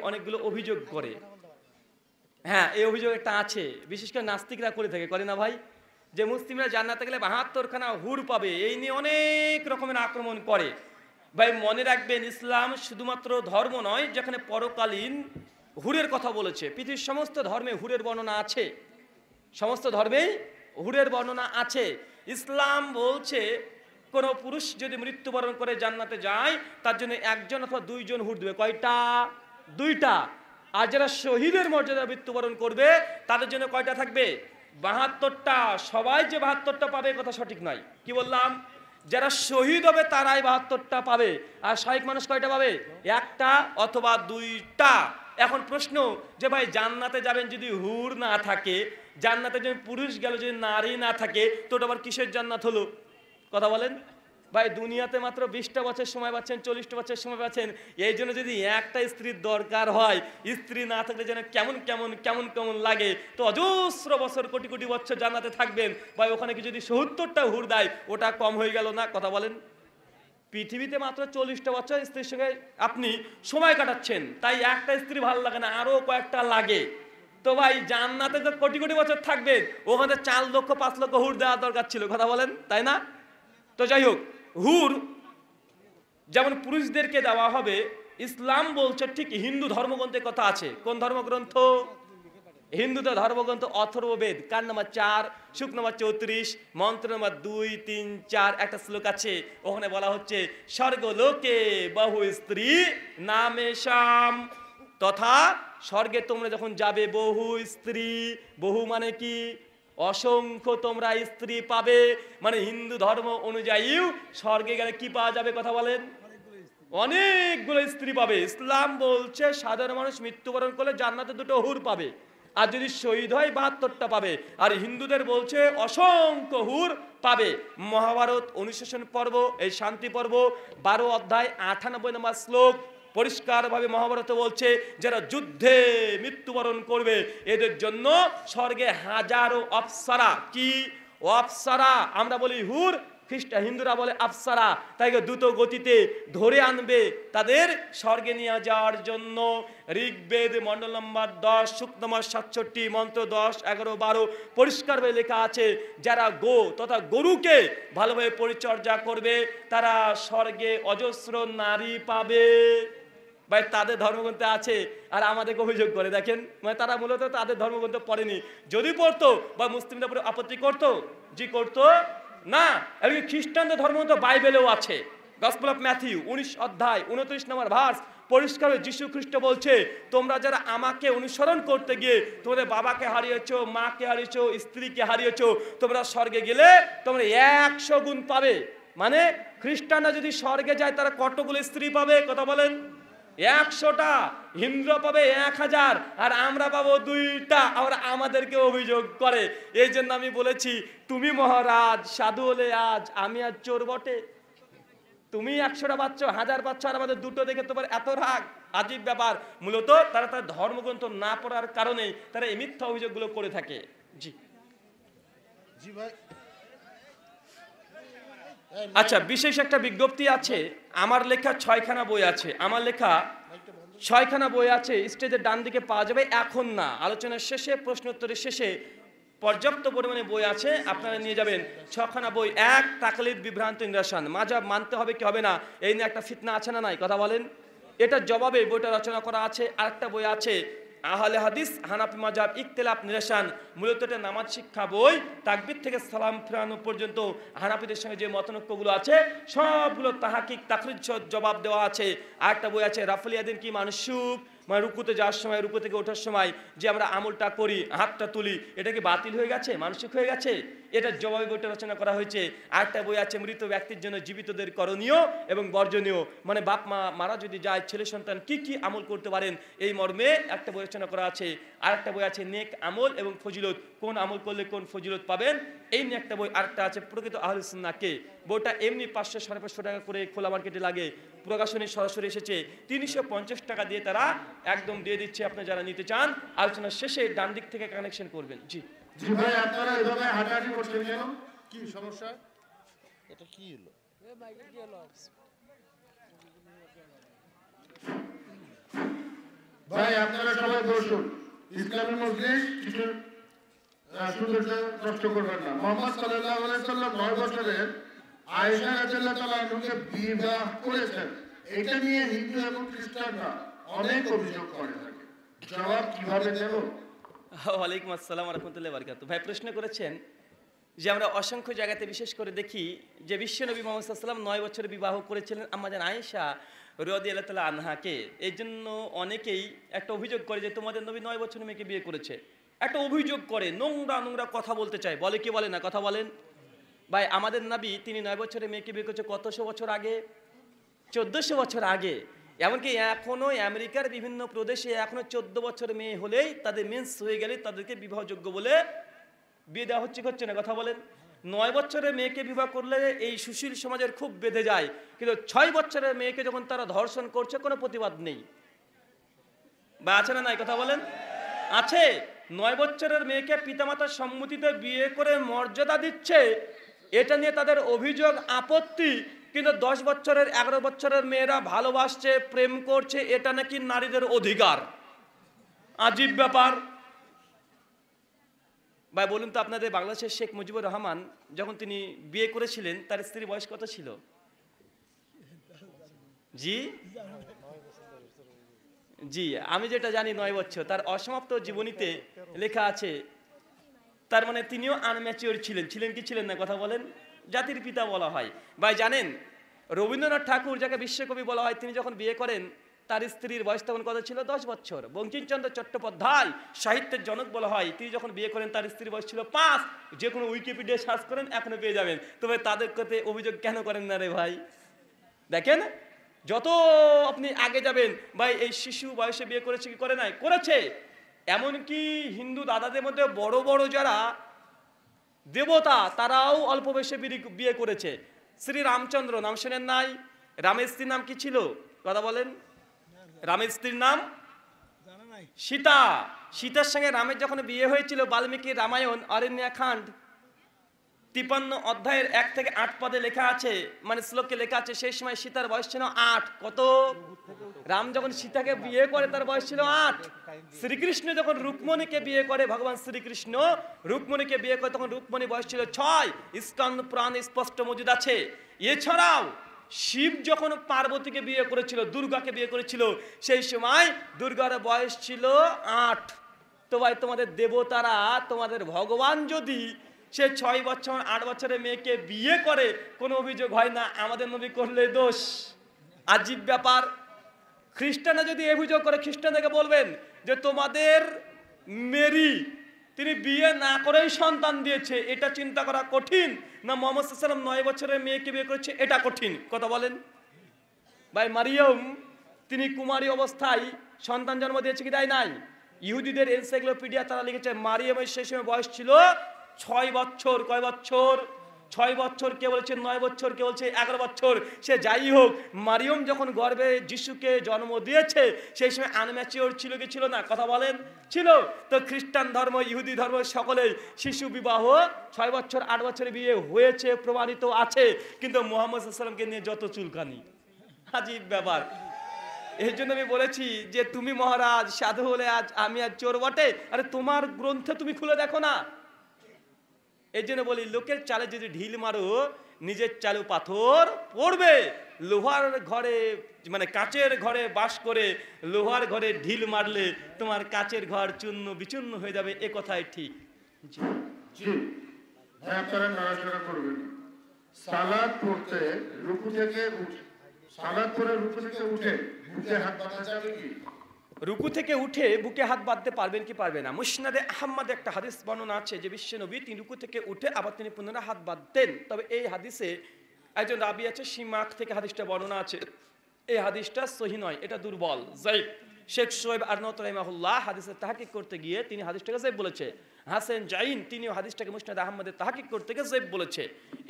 অনেকগুলো অভিযোগ করে। হ্যাঁ, এই অভিযোগ একটা আছে, বিশেষ করে নাস্তিকরা করে থাকে, করে না ভাই? যে মুসলিমরা জান্নাতে গেলে ৭২খানা হুর পাবে, এই নিয়ে অনেক রকমের আক্রমণ করে। ভাই মনে রাখবেন, ইসলাম শুধুমাত্র ধর্ম নয় যেখানে পরকালীন হুরের কথা বলেছে। পৃথিবীর সমস্ত ধর্মে হুরের বর্ণনা আছে, সমস্ত ধর্মেই হুরের বর্ণনা আছে। ইসলাম বলছে কোন পুরুষ যদি মৃত্যুবরণ করে জান্নাতে যায়, তার জন্য একজন অথবা দুইজন হুর দেবে। কয়টা? দুইটা। আর যারা শহীদের মর্যাদা মৃত্যুবরণ করবে তাদের জন্য কয়টা থাকবে? ৭২টা। সবাই যে ৭২টা পাবে কথা সঠিক নয়। কি বললাম? যারা শহীদ হবে তারাই ৭২টা পাবে, আর শাহিক মানুষ কয়টা পাবে? একটা অথবা দুইটা। এখন প্রশ্ন যে ভাই জান্নাতে যাবেন যদি হুর না থাকে, জান্নাতে যদি পুরুষ গেল যদি নারী না থাকে, তো ওটা আবার কিসের জান্নাত হলো? কথা বলেন ভাই। দুনিয়াতে মাত্র 20টা বছর সময় পাচ্ছেন, 40টা বছর সময় পাচ্ছেন, এই জন্য যদি একটা স্ত্রীর দরকার হয়, স্ত্রী না থাকলে যেন কেমন কেমন কেমন কেমন লাগে। তো অজস্র বছর, কোটি কোটি বছর জান্নাতে থাকবেন ভাই, ওখানে কি যদি ৭০টা হুর দেয়, ওটা কম হয়ে গেল না? কথা বলেন। পৃথিবীতে মাত্র 40টা বছর স্ত্রীর সঙ্গে আপনি সময় কাটাচ্ছেন, তাই একটা স্ত্রী ভালো লাগে না, আরো কয়েকটা লাগে। তো ভাই জান্নাতে তো কোটি কোটি বছর থাকবেন, ওখানে 4 লক্ষ 5 লক্ষ হুর দেওয়া দরকার ছিল। কথা বলেন, তাই না? তো যাই হোক, হুর যেমন পুরুষদেরকে দেওয়া হবে, ইসলাম বলছে ঠিক হিন্দু ধর্মগ্রন্থের কথা আছে। কোন ধর্মগ্রন্থ? হিন্দুদের ধর্মগ্রন্থ অথর্ববেদ, কার নাম্বার 4, শুক নাম্বার 34, মন্ত্র নাম্বার 2, 3, 4 একটা শ্লোক আছে। ওখানে বলা হচ্ছে স্বর্গলোকে বহু স্ত্রী নামেশাম, তথা স্বর্গে তোমরা যখন যাবে বহু স্ত্রী, বহু মানে কি? অসংখ্য তোমরা স্ত্রী পাবে। মানে হিন্দু ধর্ম অনুযায়ীও স্বর্গে গেলে কি পাওয়া যাবে? কথা বলেন। অনেকগুলো স্ত্রী পাবে। ইসলাম বলছে সাধারণ মানুষ মৃত্যুবরণ করলে জান্নাতে 2টো হুর পাবে, আর যদি শহীদ হয় ৭২টা পাবে। আর হিন্দুদের বলছে অসংখ্য হুর পাবে। মহাভারত অনুশাসন পর্ব, এই শান্তি পর্ব 12 অধ্যায় 98 নম্বর শ্লোক পরিষ্কারভাবে মহাভারত বলছে যারা যুদ্ধে মৃত্যুবরণ করবে এদের জন্য স্বর্গে হাজারো অপ্সরা। কি অপ্সরা? আমরা বলি হুর, হিন্দুরা বলে আপ্সরা। তাই দ্রুত গতিতে ধরে আনবে তাদের স্বর্গে নিয়ে যাওয়ার জন্য। ঋগ্বেদ মন্ডল নম্বর 10, শুক নম্বর 67, মন্ত্র 10, 11, 12 পরিষ্কারভাবে লেখা আছে যারা গো তথা গরুকে ভালোভাবে পরিচর্যা করবে তারা স্বর্গে অজস্র নারী পাবে। ভাই তাদের ধর্মগ্রন্থে আছে, আর আমাদেরকে অভিযোগ করে দেখেন, মানে তারা মূলত তাদের ধর্মগ্রন্থ পড়েনি। যদি পড়তো বা মুসলিমদের উপরে আপত্তি করতো? জি করতো না। এমনকি খ্রিস্টানদের ধর্মগ্রন্থ বাইবেলেও আছে। গসপেল অফ ম্যাথিউ 19 অধ্যায় 29 নম্বর ভার্স পরিষ্কার যীশু খ্রিস্ট বলছে তোমরা যারা আমাকে অনুসরণ করতে গিয়ে তোমাদের বাবাকে হারিয়েছো, মাকে হারিয়েছো, স্ত্রীকে হারিয়েছো, তোমরা স্বর্গে গেলে তোমরা 100 গুণ পাবে। মানে খ্রিস্টানরা যদি স্বর্গে যায় তারা কতগুলো স্ত্রী পাবে? কথা বলেন। 100টা। হিন্দুরা পাবে 1000, আর আমরা পাবো 2টা। আবার আমাদেরকে অভিযোগ করে। এই জন্য আমি বলেছি তুমি মহারাজ সাধু হলে আজ, আমি আজ চোর বটে। তুমি 100টা পাচ্ছ, 1000 পাচ্ছ, আর আমাদের 2টো দেখে তোমার এত রাগ। আজীব ব্যাপার। মূলত তারা তার ধর্মগ্রন্থ না পড়ার কারণে তারা এই মিথ্যা অভিযোগগুলো করে থাকে। জি জি ভাই। আচ্ছা, বিশেষ একটা বিজ্ঞপ্তি আছে। আমার লেখা 6খানা বই আছে। আমার লেখা 6খানা বই আছে, স্টেজের ডান দিকে পাওয়া যাবে। এখন না, আলোচনার শেষে, প্রশ্নোত্তরের শেষে পর্যাপ্ত পরিমাণে বই আছে, আপনারা নিয়ে যাবেন। 6খানা বই। 1, তাকলিদ বিভ্রান্ত নিরসন, মাযহাব মানতে হবে কি হবে না এই নিয়ে একটা ফিতনা আছে না নাই? কথা বলেন। এটার জবাবে বইটা রচনা করা আছে। আরেকটা বই আছে আহলে হাদিস হানাফি মাযহাব ইখতিলাফ নিরসন, মূলত এটা নামাজ শিক্ষা বই। তাকবীর থেকে সালাম ফেরানো পর্যন্ত হানাফিদের সঙ্গে যে মতনৈক্যগুলো আছে সবগুলো তাহাকিক তাখরিজ জবাব দেওয়া আছে। আরেকটা বই আছে রাফুল ইয়াদিন কি মানসুখ, মানে রুকুতে যাওয়ার সময়, রুকু থেকে ওঠার সময় যে আমরা আমলটা করি, হাতটা তুলি, এটা কি বাতিল হয়ে গেছে, মানসিক হয়ে গেছে? এটার জবাবে বইটা রচনা করা হয়েছে। আরেকটা বই আছে মৃত ব্যক্তির জন্য জীবিতদের করণীয় এবং বর্জনীয়, মানে বাপ মা মারা যদি যায় ছেলে সন্তান কি কি আমল করতে পারেন এই মর্মে একটা বই রচনা করা আছে। আরেকটা বই আছে নেক আমল এবং ফজিলত, কোন আমল করলে কোন ফজিলত পাবেন এই নিয়ে একটা বই। আরেকটা আছে প্রকৃত আহলে সুন্নাহ কে। বইটা এমনি 500 550 টাকা করে খোলা মার্কেটে লাগে। প্রকাশনী সরাসরি এসেছে 350 টাকা দিয়ে তারা একদম দিয়ে দিচ্ছে। আপনি যারা নিতে চান আলোচনার শেষে ডান দিক থেকে কানেকশন করবেন। জি জি ভাই, আপনারা এভাবে হাঁটাহাঁটি করছেন কেন? কি সমস্যা? এটা কি হলো? ভাই আপনারা সবাই বসুন। ইসলামী মজলিস কিছু সুন্দরতা নষ্ট করবেন না। মোহাম্মদ সাল্লাল্লাহু আলাইহি সাল্লাম 9 বছরের আয়েশা রাদিয়াল্লাহু তাআলা আনহাকে বিবাহ করেছেন। এটা নিয়ে হিন্দু এবং খ্রিস্টানরা অনেক অভিযোগ করে থাকে। জবাব কিভাবে দেব? ওয়ালাইকুম আসসালাম ওয়া রাহমাতুল্লাহি ওয়া বারাকাতুহু। ভাই প্রশ্ন করেছেন যে আমরা অসংখ্য জায়গাতে বিশেষ করে দেখি যে বিশ্বনবী মুহাম্মদ সাল্লাল্লাহু আলাইহি ওয়াসাল্লাম 9 বছরে বিবাহ করেছিলেন আম্মাজান আয়েশা রাদিয়াল্লাহু তাআলা আনহাকে। এই জন্য অনেকেই একটা অভিযোগ করে যে তোমাদের নবী 9 বছরের মেয়েকে বিয়ে করেছে। একটা অভিযোগ করে, নোংরা নোংরা কথা বলতে চায়, বলে কি বলে না, কথা বলেন ভাই। আমাদের নবী তিনি 9 বছরের মেয়েকে বিয়ে করেছে কতশো বছর আগে? 1400 বছর আগে। এমনকি এখনো আমেরিকার বিভিন্ন প্রদেশে এখনো 14 বছরের মেয়ে হলেই তাদের মেন্স হয়ে গেলে তাদেরকে বিবাহযোগ্য বলে বিয়ে দেওয়া হচ্ছে, হচ্ছে না, কথা বলেন। 9 বছরের মেয়েকে বিবাহ করলে এই সুশীল সমাজের খুব বেঁধে যায়, কিন্তু 6 বছরের মেয়েকে যখন তারা ধর্ষণ করছে কোনো প্রতিবাদ নেই, বা আছে না নাই, কথা বলেন, আছে। 9 বছরের মেয়েকে পিতামাতার সম্মতিতে বিয়ে করে মর্যাদা দিচ্ছে, এটা নিয়ে তাদের অভিযোগ, আপত্তি। কিন্তু 10 বছরের 11 বছরের মেয়েরা ভালোবাসছে, প্রেম করছে, এটা নাকি নারীদের অধিকার। আজীব ব্যাপার ভাই। বলুন তো আপনাদের বাংলাদেশের শেখ মুজিবুর রহমান যখন তিনি বিয়ে করেছিলেন তার স্ত্রীর বয়স কত ছিল? জি জি আমি যেটা জানি 9 বছর। তার অসমাপ্ত জীবনীতে লেখা আছে, তার মানে তিনিও আনম্যাচিওর ছিলেন। ছিলেন কি ছিলেন না, কথা বলেন? জাতির পিতা বলা হয় ভাই। জানেন রবীন্দ্রনাথ ঠাকুর যাকে বিশ্বকবি বলা হয়, তিনি যখন বিয়ে করেন তার স্ত্রীর বয়স তখন কত ছিল? 10 বছর। বঙ্কিমচন্দ্র চট্টোপাধ্যায় সাহিত্যের জনক বলা হয়, তিনি যখন বিয়ে করেন তার স্ত্রীর বয়স ছিল 5। যে কোনো উইকিপিডিয়া সার্চ করেন এখনো পেয়ে যাবেন। তবে তাদের কথা অভিযোগ কেন করেন না রে ভাই? দেখেন যত আপনি আগে যাবেন ভাই, এই শিশু বয়সে বিয়ে করেছে কি করে নাই? করেছে। এমনকি হিন্দু দাদাদের মধ্যে বড় বড় যারা দেবতা তারাও অল্প বয়সে বিয়ে করেছে। শ্রী রামচন্দ্র নাম শোনেন নাই? রামের স্ত্রীর নাম কি ছিল, কথা বলেন? রামের স্ত্রীর নাম সীতা। সীতার সঙ্গে রামের যখন বিয়ে হয়েছিল, বাল্মীকি রামায়ণ অরণ্যকাণ্ড 53 অধ্যায়ের 1 থেকে 8 পদে লেখা আছে, মানে শ্লোকে লেখা আছে, সেই সময় সীতার বয়স ছিল 8। কত? রাম যখন সীতাকে বিয়ে করে তার বয়স ছিল 8। শ্রীকৃষ্ণ যখন রুক্মণীকে বিয়ে করে, ভগবান শ্রীকৃষ্ণ রুক্মণীকে বিয়ে করে, তখন রুক্মণী বয়স ছিল 6। স্কন্দ পুরাণ স্পষ্ট মজুদ আছে। এছাড়াও শিব যখন পার্বতীকে বিয়ে করেছিল, দুর্গাকে বিয়ে করেছিল, সেই সময় দুর্গার বয়স ছিল 8। তো ভাই তোমাদের দেবতারা, তোমাদের ভগবান যদি সে 6 বছর 8 বছরের মেয়েকে বিয়ে করে, কোনো অভিযোগ হয় না, আমাদের নবী করলে দোষ। আজীব ব্যাপার। খ্রিস্টানরা যদি অভিযোগ করে, খ্রিস্টানদেরকে বলবেন যে তোমাদের মেরি তিনি বিয়ে না করেই সন্তান দিয়েছে, এটা চিন্তা করা কঠিন না মুহাম্মদ সাল্লাল্লাহু আলাইহি ওয়াসাল্লাম 9 বছরের মেয়েকে বিয়ে করেছে, এটা কঠিন, কথা বলেন ভাই। মারিয়ম তিনি কুমারী অবস্থায় সন্তান জন্ম দিয়েছে কি দেয় নাই? ইহুদিদের এনসাইক্লোপিডিয়া তারা লিখেছে মারিয়মের সেই সময় বয়স ছিল 6 বছর। কয় বছর? 6 বছর। কে বলছে 9 বছর, কে বলছে 11 বছর। সে যাই হোক, মারিয়ম যখন গর্ভে যিশুকে জন্ম দিয়েছে সেই সময় আনম্যাচিওর ছিল কি ছিল না, কথা বলেন? ছিল। তো খ্রিস্টান ধর্ম, ইহুদি ধর্ম সকলেই শিশু বিবাহ 6 বছর 8 বছরে বিয়ে হয়েছে, প্রমাণিত আছে। কিন্তু মুহাম্মদ সাল্লাল্লাহু আলাইহি ওয়াসাল্লামকে নিয়ে যত চুলকানি, আজীব ব্যাপার। এই জন্য আমি বলেছি যে তুমি মহারাজ সাধু হলে আজ আমি আজ চোর বটে, আরে তোমার গ্রন্থে তুমি খুলে দেখো না। এই জন্য বলি, লোকের চালে যদি ঢিল মারো নিজের চালু পাথর পড়বে। লোহার ঘরে, মানে কাচের ঘরে বাস করে লোহার ঘরে ঢিল মারলে তোমার কাচের ঘর চূর্ণ বিচূর্ণ হয়ে যাবে, এ কথাই ঠিক। জি ভাই, আপনারা নড়াচড়া করবেন। সালাত পড়তে রুকু থেকে উঠে, সালাত পড়ে রুকু থেকে উঠে বুকে হাত বাঁধা যাবে কি? রুকু থেকে উঠে বুকে হাত বাঁধতে পারবেন কি পারবে না? মুসনাদে আহমদে একটা হাদিস বর্ণনা আছে যে বিশ্বনবী তিনি রুকু থেকে উঠে আবার তিনি পুনরায় হাত বাঁধতেন। তবে এই হাদিসে একজন রাবী আছে, সিমাক থেকে হাদিসটা বর্ণনা আছে, এই হাদিসটা সহি নয়, এটা দুর্বল, যায়েফ। শেখ শোয়েব আরনাউত রাহিমাহুল্লাহ হাদিসের তাহকিক করতে গিয়ে তিনি হাদিসটাকে যায়েফ বলেছে। হাসান জাইন তিনিও হাদিসটাকে মুসনাদ আহমদের তাহকিক করতে গিয়ে যায়েফ বলেছে।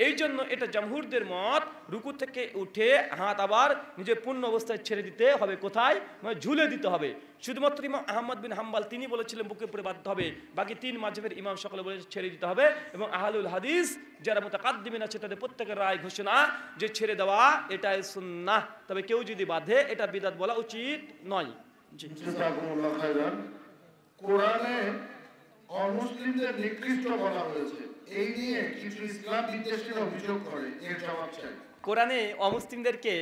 এই জন্য এটা জামহুরদের মত, রুকু থেকে উঠে হাত আবার নিজের পূর্ণ অবস্থায় ছেড়ে দিতে হবে। কোথায়? মানে ঝুলে দিতে হবে। শুধুমাত্র ইমাম আহমদ বিন হাম্বাল তিনি বলেছিলেন বুকে পরে বাঁধতে হবে, বাকি 3 মাযহাবের ইমাম সকলে বলে ছেড়ে দিতে হবে। এবং আহলুল হাদিস যারা মুতাকাদ্দিমিন আছে তাদের প্রত্যেকের রায় ঘোষণা যে ছেড়ে দেওয়া এটাই সুন্নাহ। তবে কেউ যদি বাঁধে এটা বিদআত বলা উচিত নয়। জাযাকুমুল্লাহ খায়রান। কোরআনে অমুসলিমদের নিকৃষ্ট বলা হয়েছে, এই নিয়ে কিছু ইসলাম বিদ্বেষীরা অভিযোগ করে, এর জবাব চাই। কোরআনে অমুসলিমদেরকে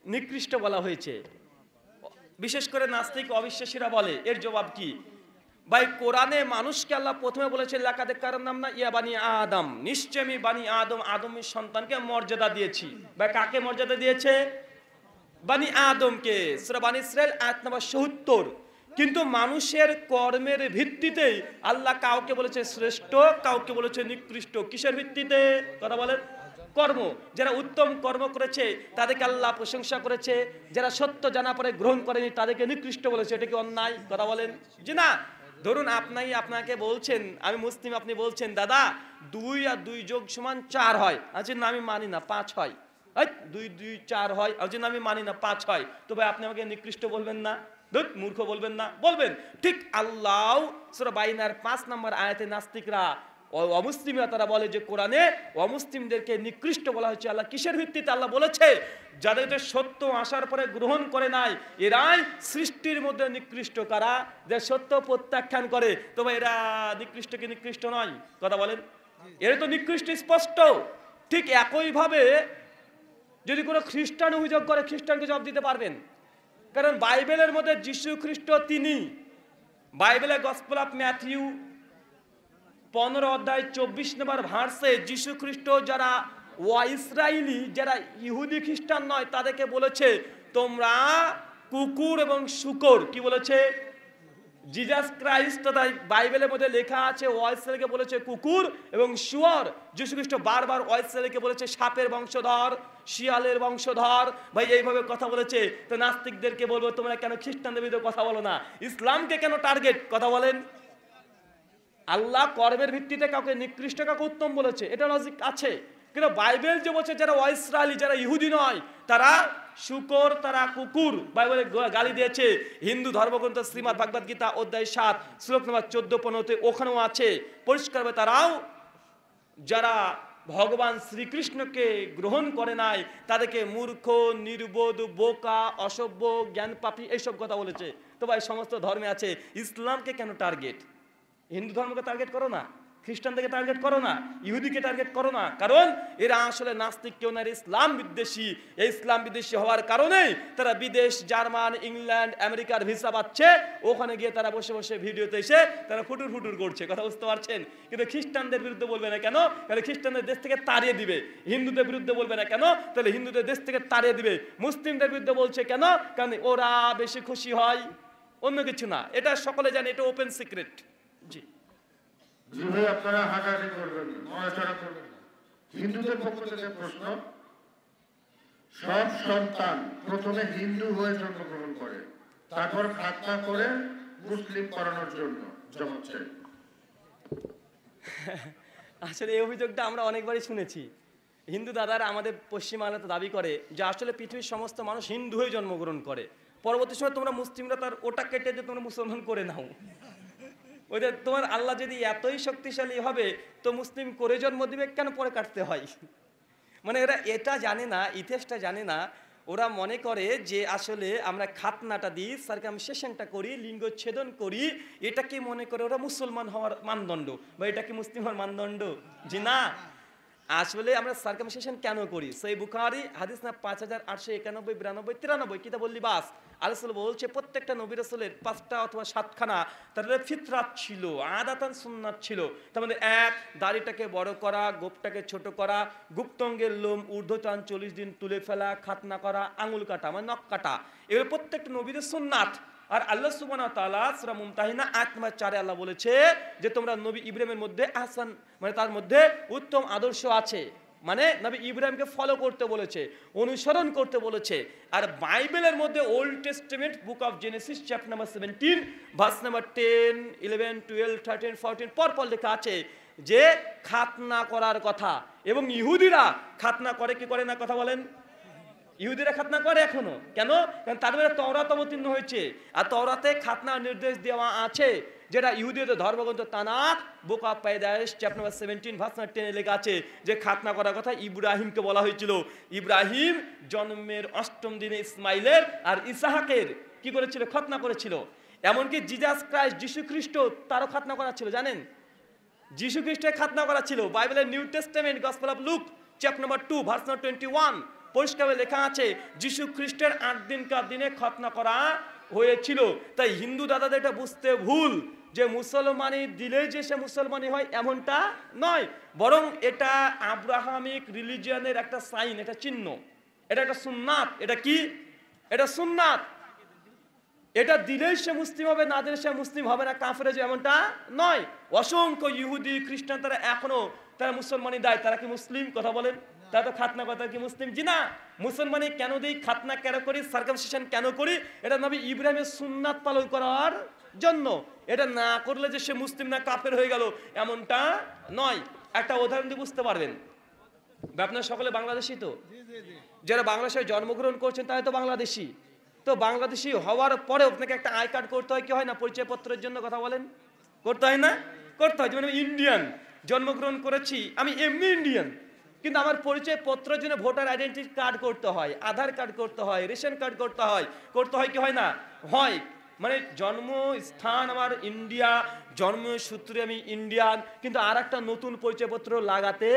নিকৃষ্ট বলা হয়েছে, বিশেষ করে নাস্তিক অবিশ্বাসীরা বলে, এর জবাব কি? ভাই, কোরআনে মানুষকে আল্লাহ প্রথমে বলেছে লাকাদ কারামনা ইয়া বানি আদম, নিশ্চয় আমি বানি আদম, আদমের সন্তানকে মর্যাদা দিয়েছি। ভাই, কাকে মর্যাদা দিয়েছে? বানি আদমকে। সূরা বানি ইসরাইল আয়াত নম্বর ৭০। কিন্তু মানুষের কর্মের ভিত্তিতে আল্লাহ কাউকে বলেছে শ্রেষ্ঠ, কাউকে বলেছে নিকৃষ্ট। কিসের ভিত্তিতে? কথা বলেন। কর্ম। যারা উত্তম কর্ম করেছে তাদেরকে আল্লাহ প্রশংসা করেছে, যারা সত্য জানা পরে গ্রহণ করেনি তাদেরকে নিকৃষ্ট বলেছে। এটা কি অন্যায়? কথা বলেন যে না। ধরুন আপনাকে বলছেন আমি মুসলিম, আপনি বলছেন দাদা 2 আর 2 যোগ সমান 4 হয়। আচ্ছা না, আমি মানি না, 5 হয়। 2 2 4 হয়, আচ্ছা না, আমি মানি না, 5 হয়। তো ভাই আপনি আমাকে নিকৃষ্ট বলবেন না? মূর্খ বলবেন না? বলবেন। ঠিক আল্লাহ সূরা বাইনার 5 নম্বর আয়াতে নাস্তিকরা অমুসলিমরা তারা বলে যে কোরআনে অমুসলিমদেরকে নিকৃষ্ট বলা হয়েছে। আল্লাহ কিসের ভিত্তিতে? আল্লাহ বলেছে যাদের সত্য আসার পরে গ্রহণ করে নাই এরাই সৃষ্টির মধ্যে নিকৃষ্ট। কারা? যে সত্য প্রত্যাখ্যান করে। তবে এরা নিকৃষ্ট কি নিকৃষ্ট নয়? কথা বলেন। এরা তো নিকৃষ্ট স্পষ্ট। ঠিক একইভাবে যদি কোনো খ্রিস্টান অভিযোগ করে, খ্রিস্টানকে জবাব দিতে পারবেন, কারণ বাইবেলের মধ্যে যীশু খ্রিস্ট তিনি। বাইবেলের গসপেল অফ ম্যাথিউ 15 অধ্যায় 24 নম্বর ভার্সে যীশু খ্রিস্ট যারা ইসরায়েলি, যারা ইহুদি খ্রিস্টান নয়, তাদেরকে বলেছে তোমরা কুকুর এবং শূকর। কি বলেছে? জিজাস ক্রাইস্ট, তাই বাইবেলের মধ্যে লেখা আছে ইসরায়েলকে বলেছে কুকুর এবং শুয়োর। যীশু খ্রিস্ট বারবার ইসরায়েলকে বলেছে সাপের বংশধর, শিয়ালের বংশধর। ভাই এইভাবে কথা বলেছে। তো নাস্তিকদেরকে বলবো তোমরা কেন খ্রিস্টানদের বিরুদ্ধে কথা বলো না? ইসলামকে কেন টার্গেট? কথা বলেন। আল্লাহ কর্মের ভিত্তিতে কাউকে নিকৃষ্ট কাউকে উত্তম বলেছে, এটা লজিক আছে। কিন্তু বাইবেল যে বলছে যারা ইসরায়েলি, যারা ইহুদি নয়, তারা শূকর, তারা কুকুর, বাইবেলে গালি দিয়েছে। হিন্দু ধর্মগ্রন্থ শ্রীমদ্ ভাগবত গীতা অধ্যায় 7 শ্লোক নম্বর 14-15 ওখানেও আছে পরিষ্কারভাবে তারাও যারা ভগবান শ্রীকৃষ্ণকে গ্রহণ করে নাই তাদেরকে মূর্খ, নির্বোধ, বোকা, অসভ্য, জ্ঞান পাপী এইসব কথা বলেছে। তো ভাই সমস্ত ধর্মে আছে, ইসলামকে কেন টার্গেট? হিন্দু ধর্মকে টার্গেট করো না, খ্রিস্টানদেরকে টার্গেট করো না, ইহুদিকে টার্গেট করো না। কারণ এরা আসলে নাস্তিক কেউ না, ইসলাম বিদ্বেষী। এই ইসলাম বিদ্বেষী হওয়ার কারণেই তারা বিদেশ, জার্মান, ইংল্যান্ড, আমেরিকার ভিসা পাচ্ছে। ওখানে গিয়ে তারা বসে বসে ভিডিওতে এসে তারা ফুটুর ফুটুর করছে। কথা বুঝতে পারছেন? কিন্তু খ্রিস্টানদের বিরুদ্ধে বলবে না কেন? তাহলে খ্রিস্টানদের দেশ থেকে তাড়িয়ে দিবে। হিন্দুদের বিরুদ্ধে বলবে না কেন? তাহলে হিন্দুদের দেশ থেকে তাড়িয়ে দিবে। মুসলিমদের বিরুদ্ধে বলছে কেন? কারণ ওরা বেশি খুশি হয়, অন্য কিছু না। এটা সকলে জানে, এটা ওপেন সিক্রেট। জি জি ভাই, আপনারা হাঁটাহাঁটি করবেন না, নড়াচড়া করবেন না। হিন্দুদের পক্ষ থেকে প্রশ্ন, সব সন্তান প্রথমে হিন্দু হয়ে জন্মগ্রহণ করে, তারপর খাতনা করে মুসলিম করানোর জন্য জবাব চাই। আসলে এই অভিযোগটা আমরা অনেকবারই শুনেছি। হিন্দু দাদারা আমাদের পশ্চিমবাংলাতে দাবি করে যে আসলে পৃথিবীর সমস্ত মানুষ হিন্দু হয়ে জন্মগ্রহণ করে। পরবর্তী সময় তোমরা মুসলিমরা তার ওটা কেটে দিয়ে তোমরা মুসলমান করে নাও। ওইটা তোমার আল্লাহ যদি এতই শক্তিশালী হবে তো মুসলিম করে জন্ম দিবে, কেন পরে কাটতে হয়? মানে এরা এটা জানে না, ইতিহাসটা জানে না। ওরা মনে করে যে আসলে আমরা খাতনাটা দিই, সার্কামসিশনটা করি, লিঙ্গচ্ছেদন করি, এটা কি মনে করে ওরা মুসলমান হওয়ার মানদণ্ড, বা এটা কি মুসলিম হওয়ার মানদণ্ড? জি না। আসলে আমরা সার্কামসিশন কেন করি? সহিহ বুখারী হাদিস না 5891, 92, 93 কিতাবুল লিবাস। আল্লাহ বলছে প্রত্যেকটা নবী রাসূলের 5টা অথবা 7খানা তাদের ফিতরাত ছিল, আদাতান সুন্নাত ছিল। তার মধ্যে 1, দাড়িটাকে বড় করা, গোপটাকে ছোট করা, গুপ্তঙ্গের লোম ঊর্ধ্বটান 40 দিন তুলে ফেলা, খাতনা করা, আঙুল কাটা মানে নখ কাটা, এগুলো প্রত্যেকটা নবীদের সুন্নাত। আর আল্লাহ সুবহানাহু ওয়া তাআলা সূরা মুমতাহিনা আয়াত নম্বর 4 আল্লাহ বলেছে যে তোমরা নবী ইব্রাহিমের মধ্যে আহসান মানে তার মধ্যে উত্তম আদর্শ আছে, মানে নবী ইব্রাহিমকে ফলো করতে বলেছে, অনুসরণ করতে বলেছে। আর বাইবেলের মধ্যে old testament book of Genesis chapter number 17 verse number 10, 11, 12, 13, 14 পরপর লেখা আছে যে খাতনা করার কথা। এবং ইহুদিরা খাতনা করে কি করে না? কথা বলেন। ইহুদিরা খাতনা করে এখনো। কেন? কারণ তাদের তওরাত অবতীর্ণ হয়েছে, আর তওরাতে খাতনার নির্দেশ দেওয়া আছে, যেটা ইহুদিদের ধর্মগ্রন্থ তানাখ বুক অফ পায়দাইশ চ্যাপ্টার নাম্বার 17 ভার্স নাম্বার 10 লেখা আছে যে খাতনা করার কথা ইব্রাহিমকে বলা হয়েছিল। ইব্রাহিম জন্মের 8ম দিনে ইসমাইলের আর ইসাহাকের কি করেছিল? খতনা করেছিল। এমনকি জিজাস ক্রাইস্ট, যীশু খ্রিস্ট, তারও খাতনা করা ছিল, জানেন? যীশু খ্রিস্টের খাতনা করা ছিল। বাইবেলের new testament gospel of look chapter number 2 verse number 21 পরিষ্কার লেখা আছে যীশু খ্রিস্টের 8 দিনকার দিনে খতনা করা হয়েছিল। তাই হিন্দু দাদাদের এটা বুঝতে ভুল যে মুসলমানি দিলেই যে সে মুসলমানি হয়, এমনটা নয়। বরং এটা আব্রাহামিক রিলিজিয়নের একটা সাইন, এটা চিহ্ন, এটা একটা সুন্নাত। এটা কি? এটা সুন্নাত। এটা দিলেই সে মুসলিম হবে, না দিলে সে মুসলিম হবে না, কাফের যে, এমনটা নয়। অসংখ্য ইহুদি খ্রিস্টান তারা এখনো তারা মুসলমানি দেয়। তারা কি মুসলিম? কথা বলেন। তারা তো খাতনা কথা কি মুসলিম? জি না। মুসলমানি কেন দিই, খাতনা কেন করি, সার্কামসিশন কেন করি? এটা নবী ইব্রাহিমের সুন্নাত পালন করার জন্য। এটা না করলে যে সে মুসলিম না কাফের হয়ে গেল, এমনটা নয়। একটা উদাহরণ দিয়ে বুঝতে পারবেন। আপনারা সকলে বাংলাদেশি তো? যারা বাংলাদেশে জন্মগ্রহণ করছেন তারা তো বাংলাদেশি। তো বাংলাদেশি হওয়ার পরে আপনাকে একটা আই কার্ড করতে হয়, কি হয় না? পরিচয়পত্রের জন্য। কথা বলেন। করতে হয় না? করতে হয়। যেমন ইন্ডিয়ান জন্মগ্রহণ করেছি, আমি এমনি ইন্ডিয়ান, কিন্তু আমার পরিচয়পত্রের জন্য ভোটার আইডেন্টিটি কার্ড করতে হয়, আধার কার্ড করতে হয়, রেশন কার্ড করতে হয়। করতে হয় কি হয় না? হয়। মানে জন্মস্থান আমার ইন্ডিয়া, জন্মসূত্রে আমি ইন্ডিয়ান, কিন্তু আর একটা নতুন পরিচয়পত্র লাগাতে